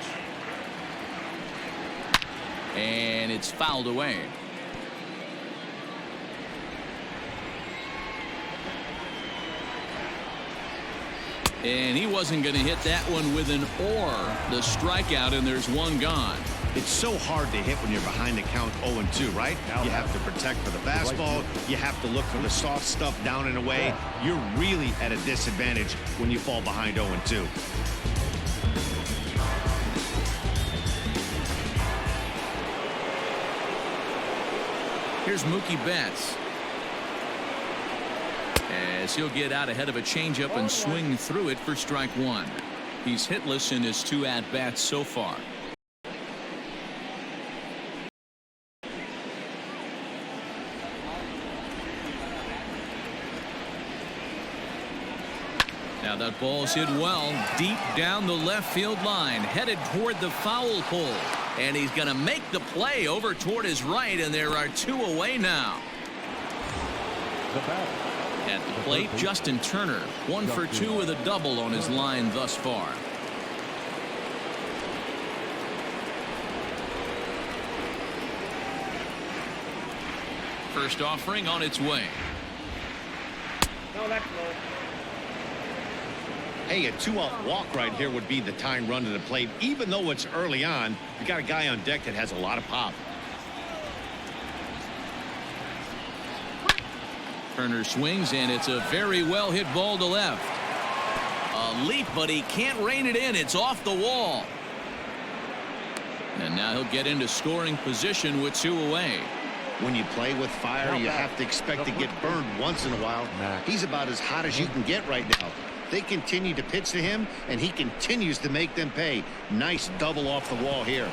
A: And it's fouled away. And he wasn't going to hit that one with an or. The strikeout, and there's one gone.
B: It's so hard to hit when you're behind the count 0-2, right? You have to protect for the fastball. You have to look for the soft stuff down and away. You're really at a disadvantage when you fall behind 0-2.
A: Here's Mookie Betts, as he'll get out ahead of a changeup and swing through it for strike 1. He's hitless in his 2 at-bats so far. Now that ball's hit well deep down the left field line, headed toward the foul pole. And he's going to make the play over toward his right, and there are 2 away now.
D: The batter.
A: At the plate, Justin Turner, 1 for 2 with a double on his line thus far. First offering on its way.
E: No, that's low.
B: Hey, a 2-out walk right here would be the tying run to the plate. Even though it's early on, you got a guy on deck that has a lot of pop.
A: Turner swings, and it's a very well hit ball to left. A leap, but he can't rein it in. It's off the wall. And now he'll get into scoring position with 2 away.
B: When you play with fire, you have to expect to get burned once in a while. He's about as hot as you can get right now. They continue to pitch to him, and he continues to make them pay. Nice double off the wall here.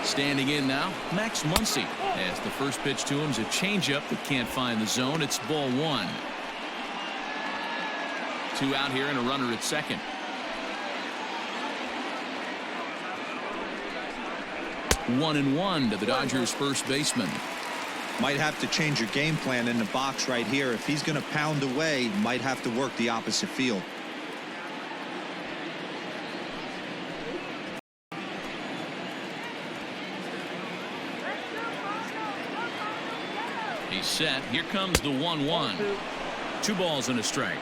A: Standing in now, Max Muncy. As the first pitch to him is a changeup that can't find the zone. It's ball 1. 2 out here and a runner at second. One and one to the Dodgers first baseman.
C: Might have to change your game plan in the box right here. If he's going to pound away, might have to work the opposite field.
A: He's set. Here comes the 1-1. 2 balls and a strike.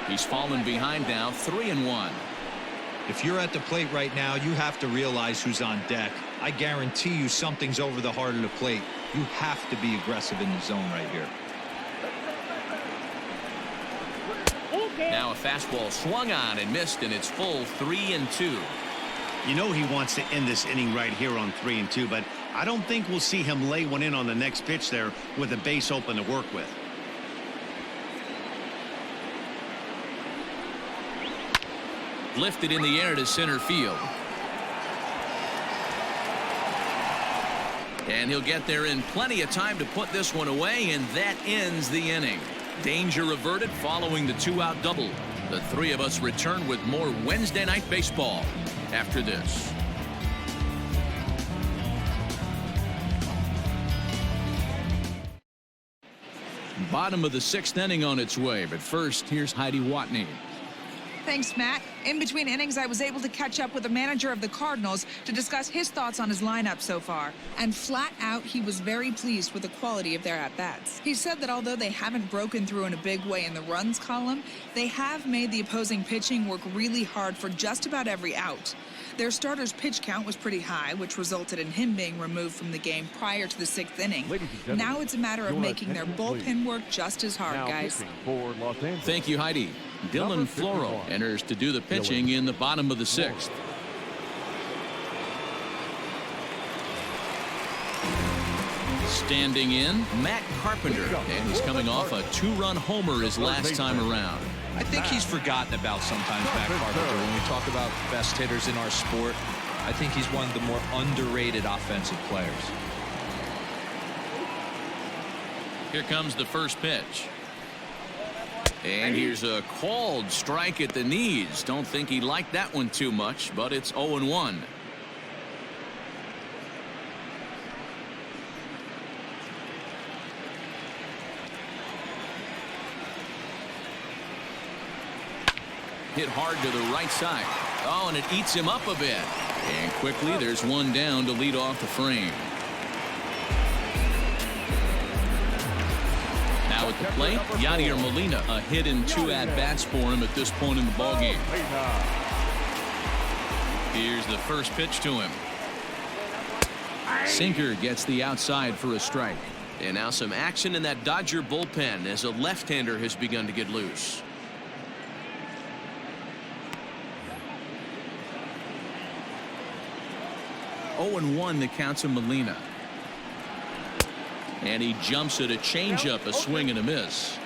A: He's fallen behind now, 3-1.
C: If you're at the plate right now, you have to realize who's on deck. I guarantee you something's over the heart of the plate. You have to be aggressive in the zone right here.
A: Now a fastball swung on and missed, and it's full 3-2.
B: You know he wants to end this inning right here on 3-2, but I don't think we'll see him lay one in on the next pitch there with a base open to work with.
A: Lifted in the air to center field. And he'll get there in plenty of time to put this one away, and that ends the inning. Danger averted following the 2-out double. The 3 of us return with more Wednesday Night Baseball after this. Bottom of the 6th inning on its way, but first, here's Heidi Watney.
F: Thanks, Matt. In between innings, I was able to catch up with the manager of the Cardinals to discuss his thoughts on his lineup so far. And flat out, he was very pleased with the quality of their at-bats. He said that although they haven't broken through in a big way in the runs column, they have made the opposing pitching work really hard for just about every out. Their starter's pitch count was pretty high, which resulted in him being removed from the game prior to the 6th inning. Now it's a matter of making their bullpen work just as hard, guys.
A: Thank you, Heidi. Dylan Floro enters to do the pitching in the bottom of the 6th. Standing in, Matt Carpenter, and he's coming off a 2-run homer his last time around.
C: I think he's forgotten about sometimes, Matt Carpenter. When we talk about best hitters in our sport, I think he's one of the more underrated offensive players.
A: Here comes the first pitch. And here's a called strike at the knees. Don't think he liked that one too much, but it's 0-1. Hit hard to the right side. Oh, and it eats him up a bit. And quickly, there's one down to lead off the frame. Now at the plate, Yadier Molina, a hit in 2 at-bats for him at this point in the ballgame. Here's the first pitch to him. Sinker gets the outside for a strike. And now some action in that Dodger bullpen as a left-hander has begun to get loose. Oh, 0-1 the count to Molina. And he jumps at a changeup, a swing and a miss.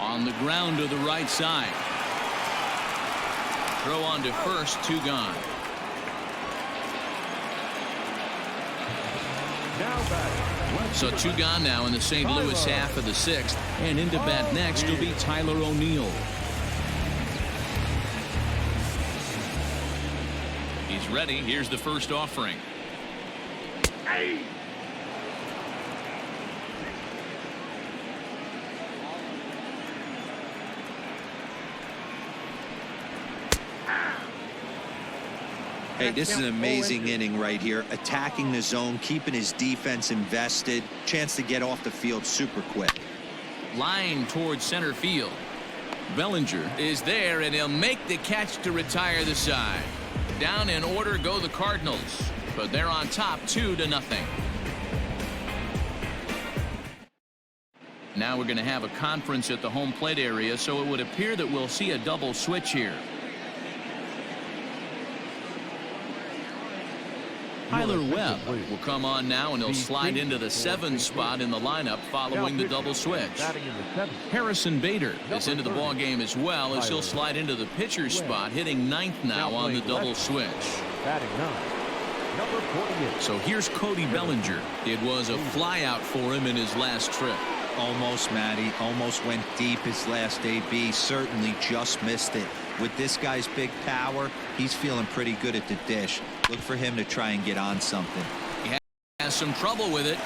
A: On the ground to the right side. Throw on to first, 2 gone. So 2 gone now in the St. Louis half of the 6th. And into bat next will be Tyler O'Neill. He's ready. Here's the first offering.
C: Hey, this is an amazing inning right here. Attacking the zone, keeping his defense invested. Chance to get off the field super quick.
A: Line towards center field. Bellinger is there, and he'll make the catch to retire the side. Down in order go the Cardinals, but they're on top 2-0. Now we're going to have a conference at the home plate area, so it would appear that we'll see a double switch here. Tyler Webb will come on now, and he'll slide into the 7 spot in the lineup following the double switch. Harrison Bader is into the ball game as well, as he'll slide into the pitcher's spot, hitting 9th now on the double switch. So here's Cody Bellinger. It was a flyout for him in his last trip.
C: Almost, Matty. Almost went deep his last AB. Certainly just missed it. With this guy's big power, he's feeling pretty good at the dish. Look for him to try and get on something.
A: He has some trouble with it,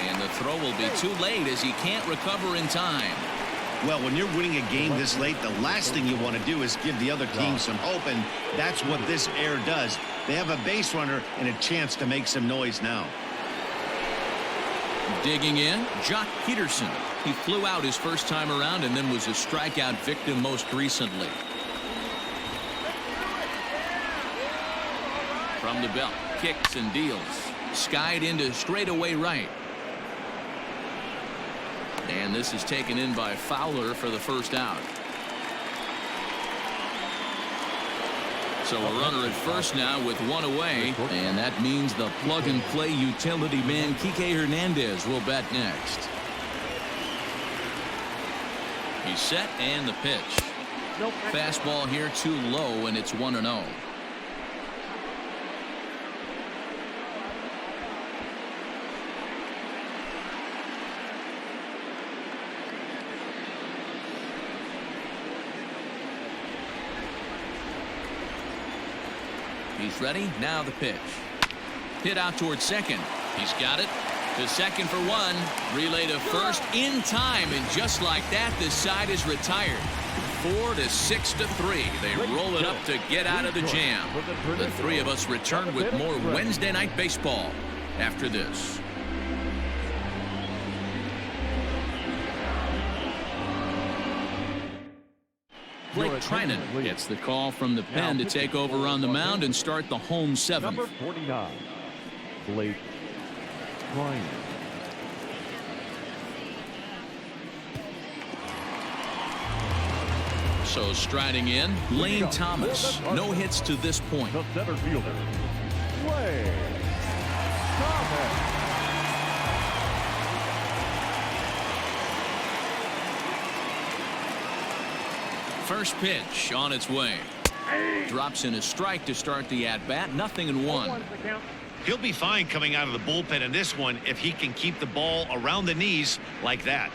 A: and the throw will be too late as he can't recover in time.
B: Well, when you're winning a game this late, the last thing you want to do is give the other team some hope, and that's what this error does. They have a base runner and a chance to make some noise now.
A: Digging in, Jock Peterson. He flew out his first time around and then was a strikeout victim most recently. From the belt, kicks and deals. Skied into straightaway right. And this is taken in by Fowler for the first out. So a runner at first now with 1 away, and that means the plug-and-play utility man Kike Hernandez will bat next. He's set, and the pitch. Fastball here too low, and it's 1-0. He's ready. Now the pitch. Hit out towards second. He's got it. To second for 1. Relay to first in time. And just like that, the side is retired. 4-6-3. They roll it up to get out of the jam. The 3 of us return with more Wednesday Night Baseball after this. Blake Trinan gets the call from the pen to take over on the mound and start the home 7th.
D: Number 49, Blake Trinan.
A: So striding in, Lane Thomas. No hits to this point.
D: The center fielder, Blake Thomas.
A: First pitch on its way. Drops in a strike to start the at-bat. 0-1.
B: He'll be fine coming out of the bullpen in this one if he can keep the ball around the knees like that.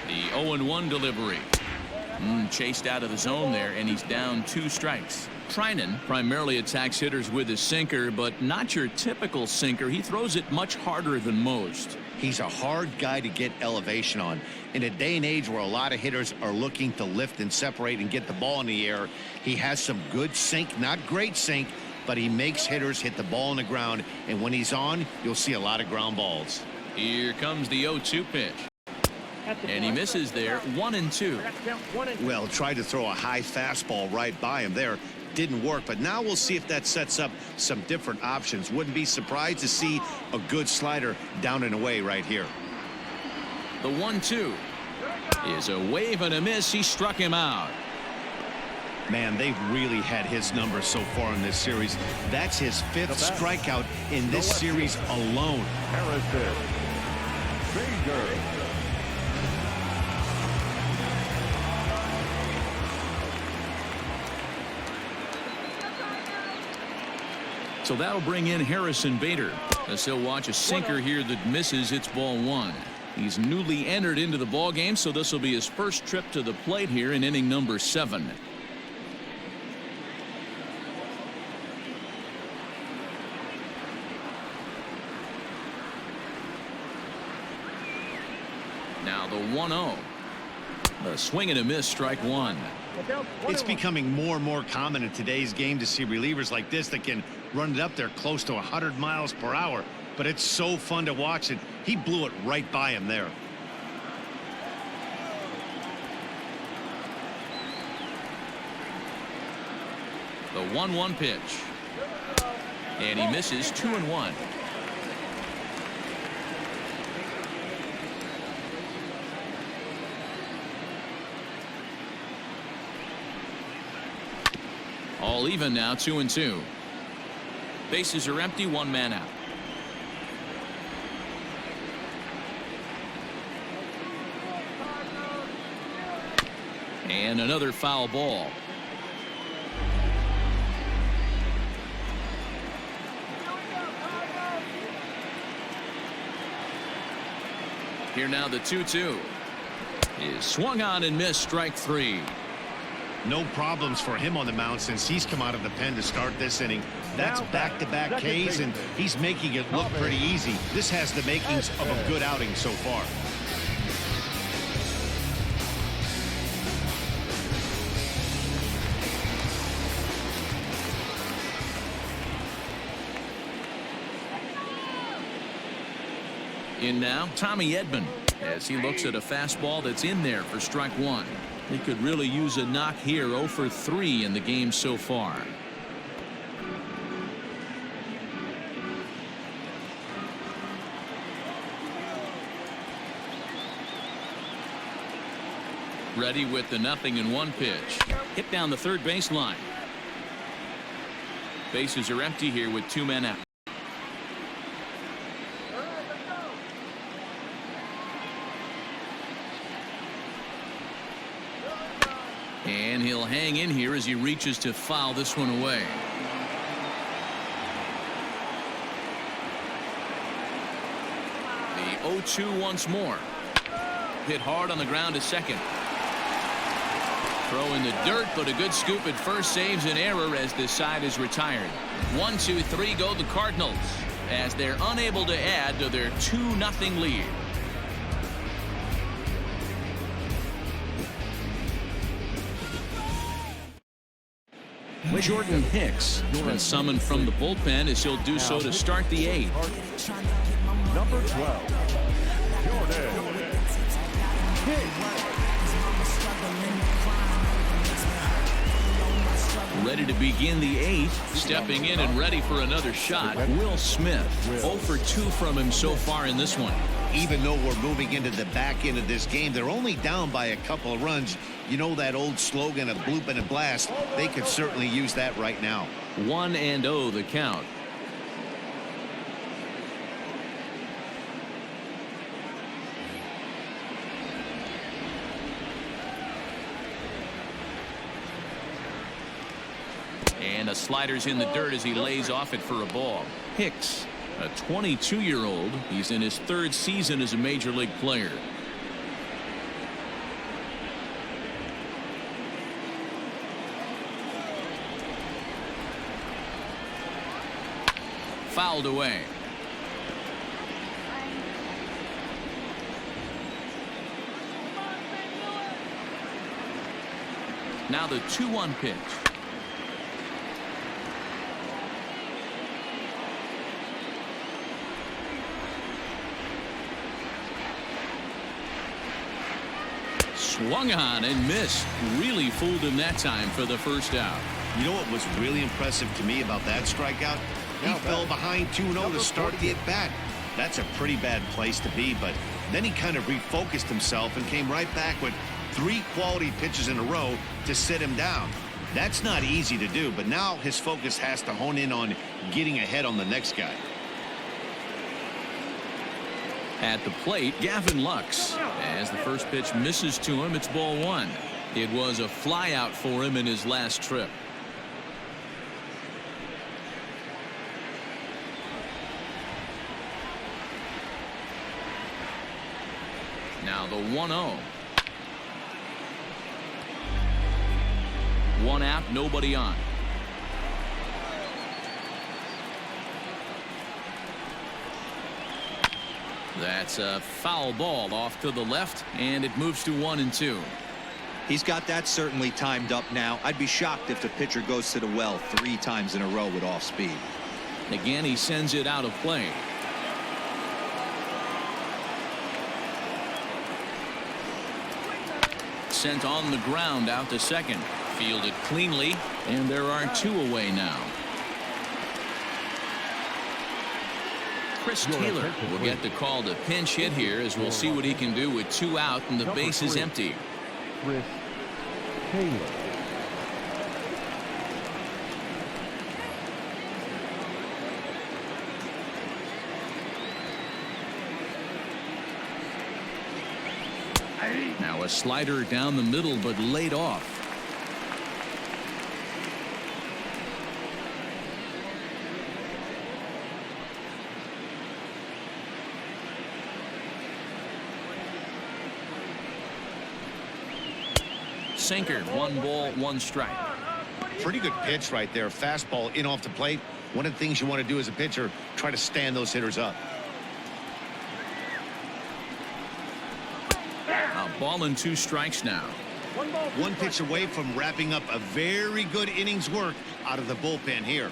A: The 0-1 delivery. Chased out of the zone there, and he's down 2 strikes. Trinan primarily attacks hitters with his sinker, but not your typical sinker. He throws it much harder than most.
B: He's a hard guy to get elevation on. In a day and age where a lot of hitters are looking to lift and separate and get the ball in the air, he has some good sink, not great sink, but he makes hitters hit the ball on the ground, and when he's on, you'll see a lot of ground balls.
A: Here comes the 0-2 pitch. And he misses there. 1-2.
B: Well, tried to throw a high fastball right by him there. Didn't work, but now we'll see if that sets up some different options. Wouldn't be surprised to see a good slider down and away right here.
A: The 1-2 is a wave and a miss. He struck him out.
B: Man, they've really had his number so far in this series. That's his 5th strikeout in this series alone.
D: Harrison Bader.
A: So that'll bring in Harrison Bader, as he'll watch a sinker here that misses. It's ball 1. He's newly entered into the ball game, so this will be his first trip to the plate here in inning number 7. Now the 1-0. A swing and a miss, strike 1.
B: It's becoming more and more common in today's game to see relievers like this that can run it up there close to 100 miles per hour. But it's so fun to watch it. He blew it right by him there.
A: The 1-1 pitch. And he misses. 2-1. All even now, 2-2. Bases are empty, 1 man out. And another foul ball. Here now the 2-2 is swung on and missed, strike 3.
B: No problems for him on the mound since he's come out of the pen to start this inning. That's back-to-back Ks, and he's making it look pretty easy. This has the makings of a good outing so far.
A: In now, Tommy Edman, as he looks at a fastball that's in there for strike 1. He could really use a knock here. 0 for 3 in the game so far. Ready with the 0-1 pitch. Hit down the third baseline. Bases are empty here with 2 men out. And he'll hang in here as he reaches to foul this one away. The 0-2 once more. Hit hard on the ground to second. Throw in the dirt, but a good scoop at first saves an error as this side is retired. 1-2-3 go the Cardinals as they're unable to add to their 2-0 lead. Jordan Hicks has been summoned from the bullpen as he'll do so to start the 8th.
D: Number 12, Jordan Hicks.
A: Ready to begin the 8th. Stepping in and ready for another shot, Will Smith. 0 for 2 from him so far in this one.
B: Even though we're moving into the back end of this game, they're only down by a couple of runs. You know that old slogan of bloop and a blast. They could certainly use that right now.
A: 1-0 the count. And a slider's in the dirt as he lays off it for a ball. Hicks, a 22-year-old. He's in his 3rd season as a major league player. Fouled away. Now the 2-1 pitch. Swung on and missed. Really fooled him that time for the first out.
B: You know what was really impressive to me about that strikeout? He fell behind 2-0 to start the at-bat. That's a pretty bad place to be, but then he kind of refocused himself and came right back with 3 quality pitches in a row to sit him down. That's not easy to do, but now his focus has to hone in on getting ahead on the next guy.
A: At the plate, Gavin Lux. As the first pitch misses to him, it's ball one. It was a flyout for him in his last trip. Now the 1-0. One out, nobody on. That's a foul ball off to the left, and it moves to 1-2.
C: He's got that certainly timed up now. I'd be shocked if the pitcher goes to the well 3 times in a row with off speed.
A: Again, he sends it out of play. Sent on the ground out to second. Fielded cleanly, and there are 2 away now. Chris Taylor will get the call to pinch hit here, as we'll see what he can do with 2 out and the base is empty.
D: Chris Taylor.
A: Now a slider down the middle, but laid off. Sinker, 1 ball, 1 strike.
B: Pretty good pitch right there. Fastball in off the plate. One of the things you want to do as a pitcher, try to stand those hitters up.
A: A ball and 2 strikes now.
B: One pitch away from wrapping up a very good innings work out of the bullpen here.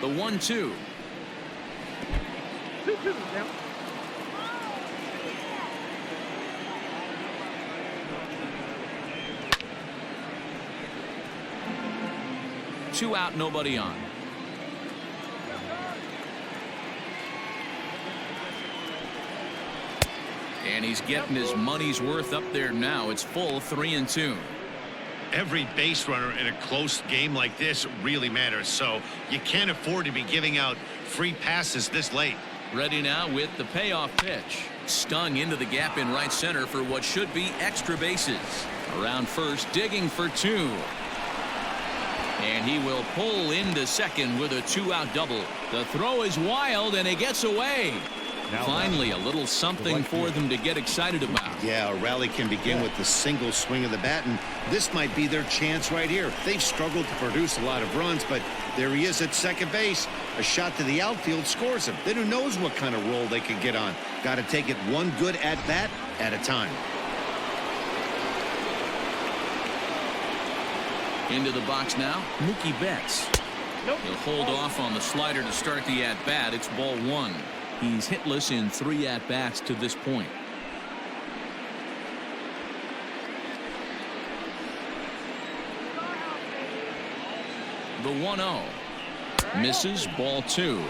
A: The 1-2.
E: 2-2 now.
A: Two out, nobody on. And he's getting his money's worth up there now. It's full 3-2.
B: Every base runner in a close game like this really matters, so you can't afford to be giving out free passes this late.
A: Ready now with the payoff pitch. Stung into the gap in right center for what should be extra bases. Around first, digging for 2. And he will pull into second with a 2-out double. The throw is wild, and it gets away. Finally, a little something for them to get excited about.
B: Yeah, a rally can begin with the single swing of the bat, and this might be their chance right here. They've struggled to produce a lot of runs, but there he is at second base. A shot to the outfield scores him. Then who knows what kind of roll they can get on. Got to take it one good at-bat at a time.
A: Into the box now, Mookie Betts. He'll hold off on the slider to start the at-bat. It's ball 1. He's hitless in 3 at-bats to this point. The 1-0. Misses, ball 2.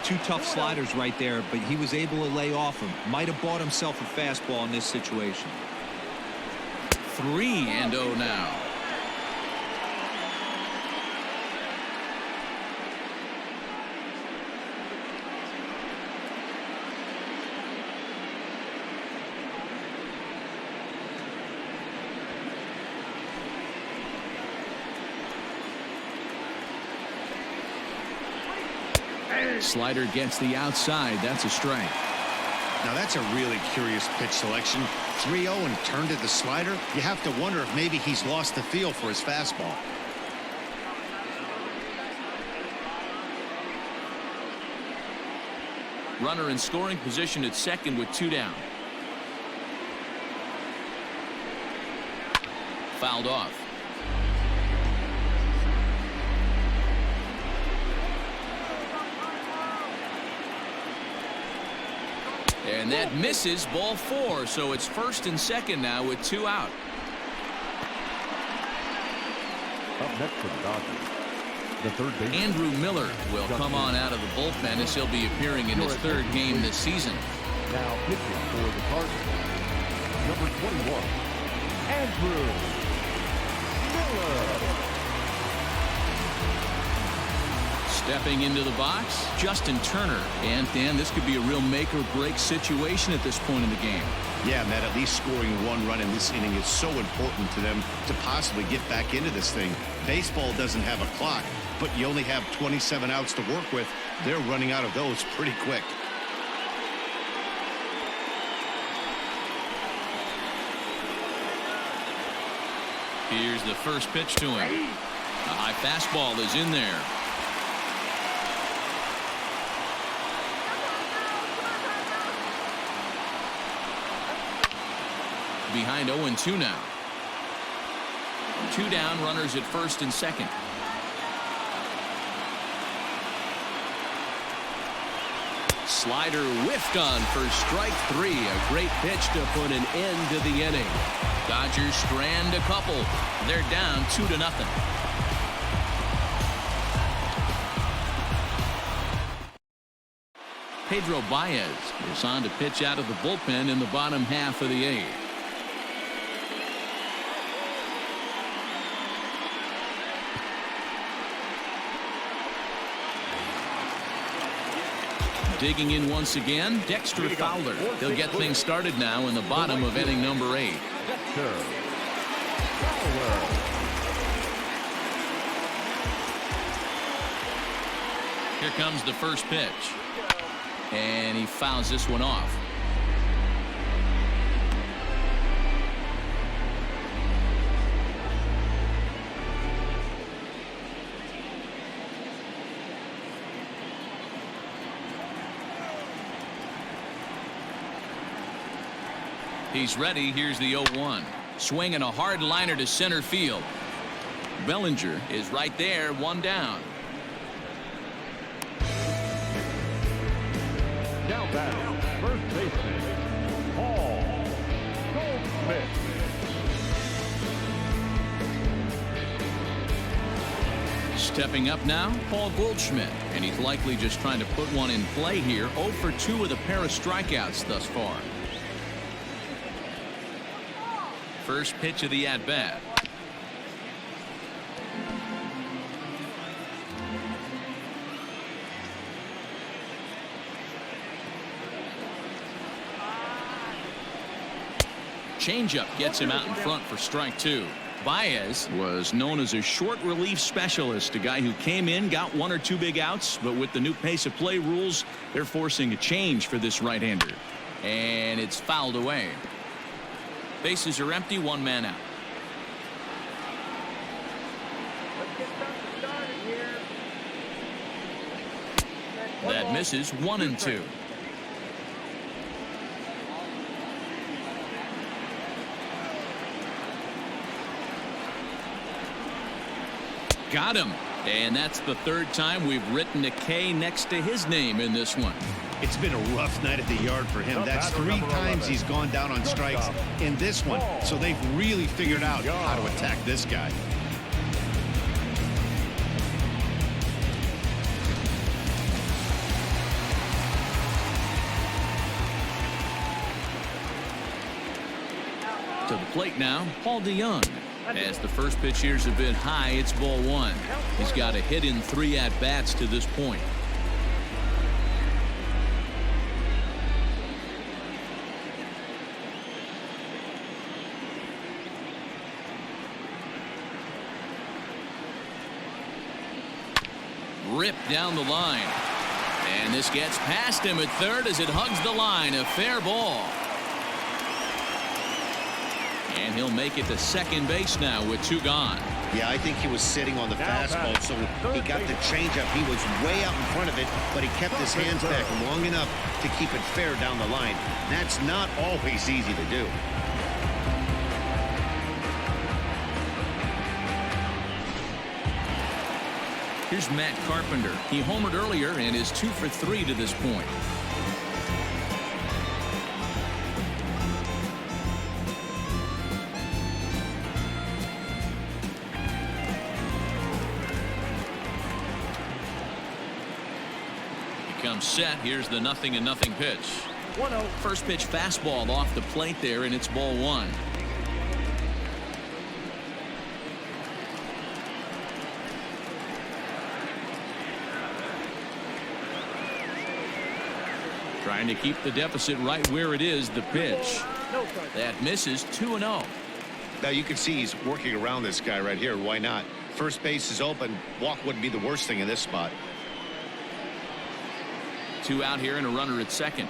C: 2 tough sliders right there, but he was able to lay off him. Might have bought himself a fastball in this situation.
A: 3-0 now. Slider gets the outside. That's a strike.
B: Now that's a really curious pitch selection. 3-0 and turned to the slider. You have to wonder if maybe he's lost the feel for his fastball.
A: Runner in scoring position at second with 2 down. Fouled off. And that misses, ball 4, so it's first and second now with 2 out.
D: Up next for the Dodgers, the third baseman.
A: Andrew Miller will come on out of the bullpen as he'll be appearing in his 3rd game this season.
D: Now pitching for the Cardinals, number 21, Andrew Buehler.
A: Stepping into the box, Justin Turner. And Dan, this could be a real make or break situation at this point in the game.
B: Yeah, Matt, at least scoring one run in this inning is so important to them to possibly get back into this thing. Baseball doesn't have a clock, but you only have 27 outs to work with. They're running out of those pretty quick.
A: Here's the first pitch to him. A high fastball is in there. Behind 0-2 now. 2 down, runners at first and second. Slider whiffed on for strike 3. A great pitch to put an end to the inning. Dodgers strand a couple. They're down 2-0. Pedro Baez is on to pitch out of the bullpen in the bottom half of the 8th. Digging in once again, Dexter Fowler. He'll get things started now in the bottom of inning number 8. Here comes the first pitch. And he fouls this one off. He's ready. Here's the 0-1. Swinging a hard liner to center field. Bellinger is right there, 1 down.
D: Now batting, first baseman, Paul Goldschmidt.
A: Stepping up now, Paul Goldschmidt. And he's likely just trying to put one in play here. 0 for 2 with a pair of strikeouts thus far. First pitch of the at-bat. Changeup gets him out in front for strike 2. Baez was known as a short relief specialist, a guy who came in, got 1 or 2 big outs, but with the new pace of play rules, they're forcing a change for this right-hander. And it's fouled away. Bases are empty, 1 man out. That misses, 1-2. Got him. And that's the 3rd time we've written a K next to his name in this one.
B: It's been a rough night at the yard for him. That's 3 times he's gone down on strikes in this one. So they've really figured out how to attack this guy.
A: To the plate now, Paul DeYoung. As the first pitch here's a bit high, it's ball 1. He's got a hit in 3 at-bats to this point. Ripped down the line. And this gets past him at 3rd as it hugs the line. A fair ball. And he'll make it to second base now with 2 gone.
B: Yeah, I think he was sitting on the fastball, so he got the changeup. He was way out in front of it, but he kept his hands back long enough to keep it fair down the line. That's not always easy to do.
A: Here's Matt Carpenter. He homered earlier and is 2 for 3 to this point. He comes set. Here's the 0-0 pitch.
E: 1-0.
A: First pitch fastball off the plate there, and it's ball one. Trying to keep the deficit right where it is. The pitch that misses. 2-0.
B: Now you can see he's working around this guy right here. Why not? First base is open. Walk wouldn't be the worst thing in this spot.
A: 2 out here and a runner at second.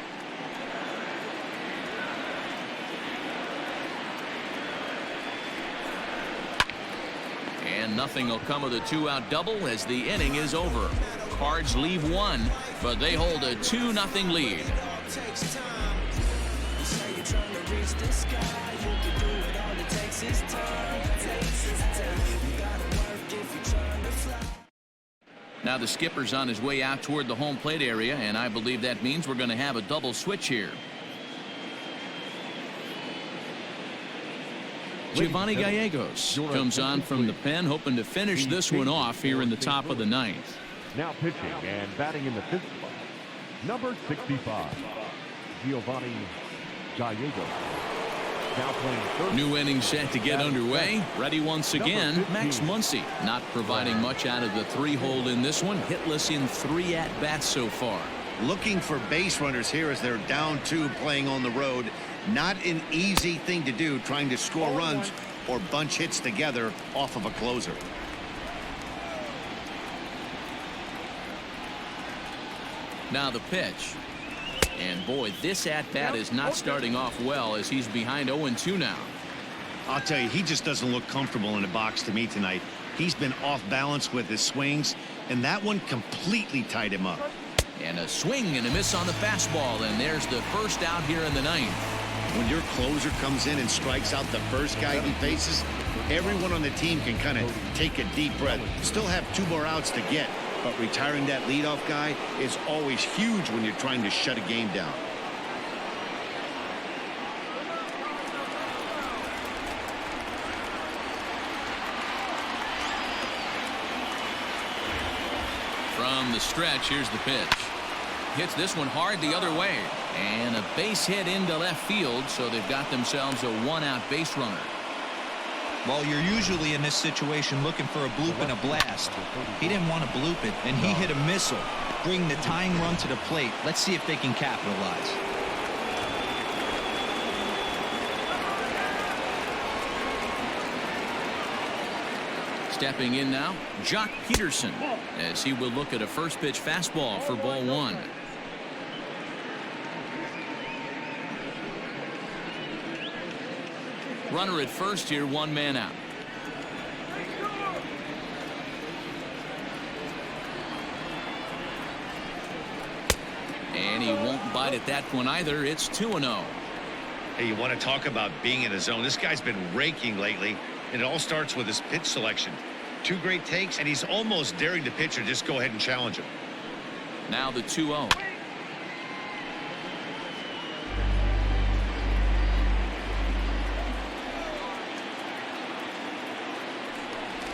A: And nothing will come of the 2-out double as the inning is over. Cards leave 1, but they hold a 2-0 lead. Now the skipper's on his way out toward the home plate area, and I believe that means we're going to have a double switch here. Giovanni Gallegos comes on from the pen, hoping to finish this one off here in the top of the 9th.
D: Now pitching and batting in the 5th spot, number 65, Giovanni Gallegos. Now playing first.
A: New inning set to get underway. Ready once again, Max Muncy. Not providing much out of the 3-hole in this one. Hitless in 3 at-bats so far.
B: Looking for base runners here as they're down 2 playing on the road. Not an easy thing to do, trying to score runs or bunch hits together off of a closer.
A: Now the pitch. And boy, this at-bat is not starting off well as he's behind 0-2 now.
B: I'll tell you, he just doesn't look comfortable in the box to me tonight. He's been off balance with his swings, and that one completely tied him up.
A: And a swing and a miss on the fastball, and there's the first out here in the 9th.
B: When your closer comes in and strikes out the first guy he faces, everyone on the team can kind of take a deep breath. Still have 2 more outs to get, but retiring that leadoff guy is always huge when you're trying to shut a game down.
A: From the stretch, here's the pitch. Hits this one hard the other way. And a base hit into left field, so they've got themselves a 1-out base runner.
C: Well, you're usually in this situation looking for a bloop and a blast. He didn't want to bloop it, and he hit a missile, bringing the tying run to the plate. Let's see if they can capitalize.
A: Stepping in now, Jock Peterson, as he will look at a first pitch fastball for ball 1. Runner at first here, 1 man out. And he won't bite at that one either. It's 2-0.
B: Hey, you want to talk about being in a zone? This guy's been raking lately, and it all starts with his pitch selection. 2 great takes, and he's almost daring the pitcher just go ahead and challenge him.
A: Now the 2-0.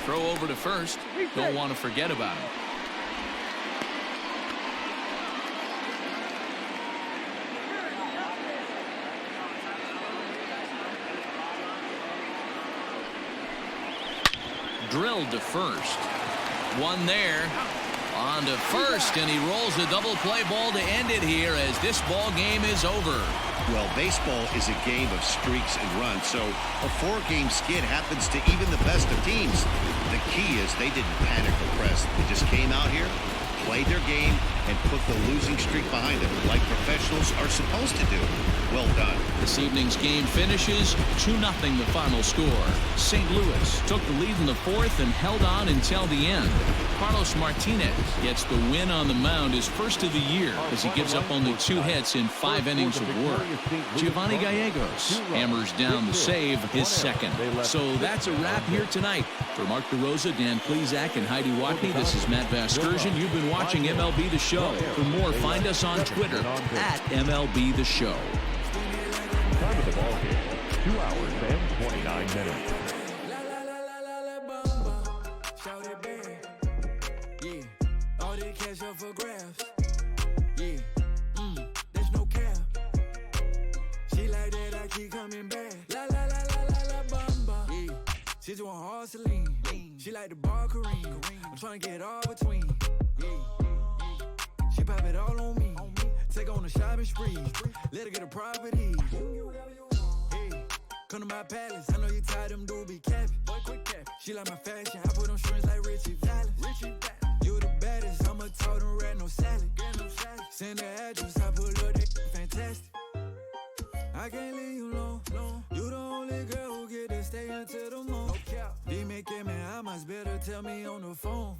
A: Throw over to first. Don't want to forget about him. Drilled to first. 1 there. On to first, and he rolls a double play ball to end it here as this ball game is over.
B: Well, baseball is a game of streaks and runs, so a 4-game skid happens to even the best of teams. The key is they didn't panic or press. They just came out here, played their game, and put the losing streak behind them like professionals are supposed to do. Well done.
A: This evening's game finishes 2-0 the final score. St. Louis took the lead in the 4th and held on until the end. Carlos Martinez gets the win on the mound, his first of the year, as he gives up only 2 hits in 5 innings of work. Giovanni Gallegos hammers down the save, his second. So that's a wrap here tonight. For Mark DeRosa, Dan Plezak, and Heidi Watney, this is Matt Vasgersian. You've been watching MLB The Show. For more, find us on Twitter at MLB The Show.
D: Time of the ball game, 2 hours and 29 minutes.
G: Yeah, all they cash up for grabs. Yeah, there's no cap. Celine. She like the bar Kareem. I'm tryna get all between. She pop it all on me. Take on a shopping spree. Let her get a property. Hey, come to my palace. I know you tired them dudes be capping. She like my fashion. I put on strings like Richie Valens. You the baddest. I'ma told them rat no salad. Send the address. I pull up that fantastic. I can't leave you alone. You the only girl who get to stay until the morning. D make it, man, I must better tell me on the phone.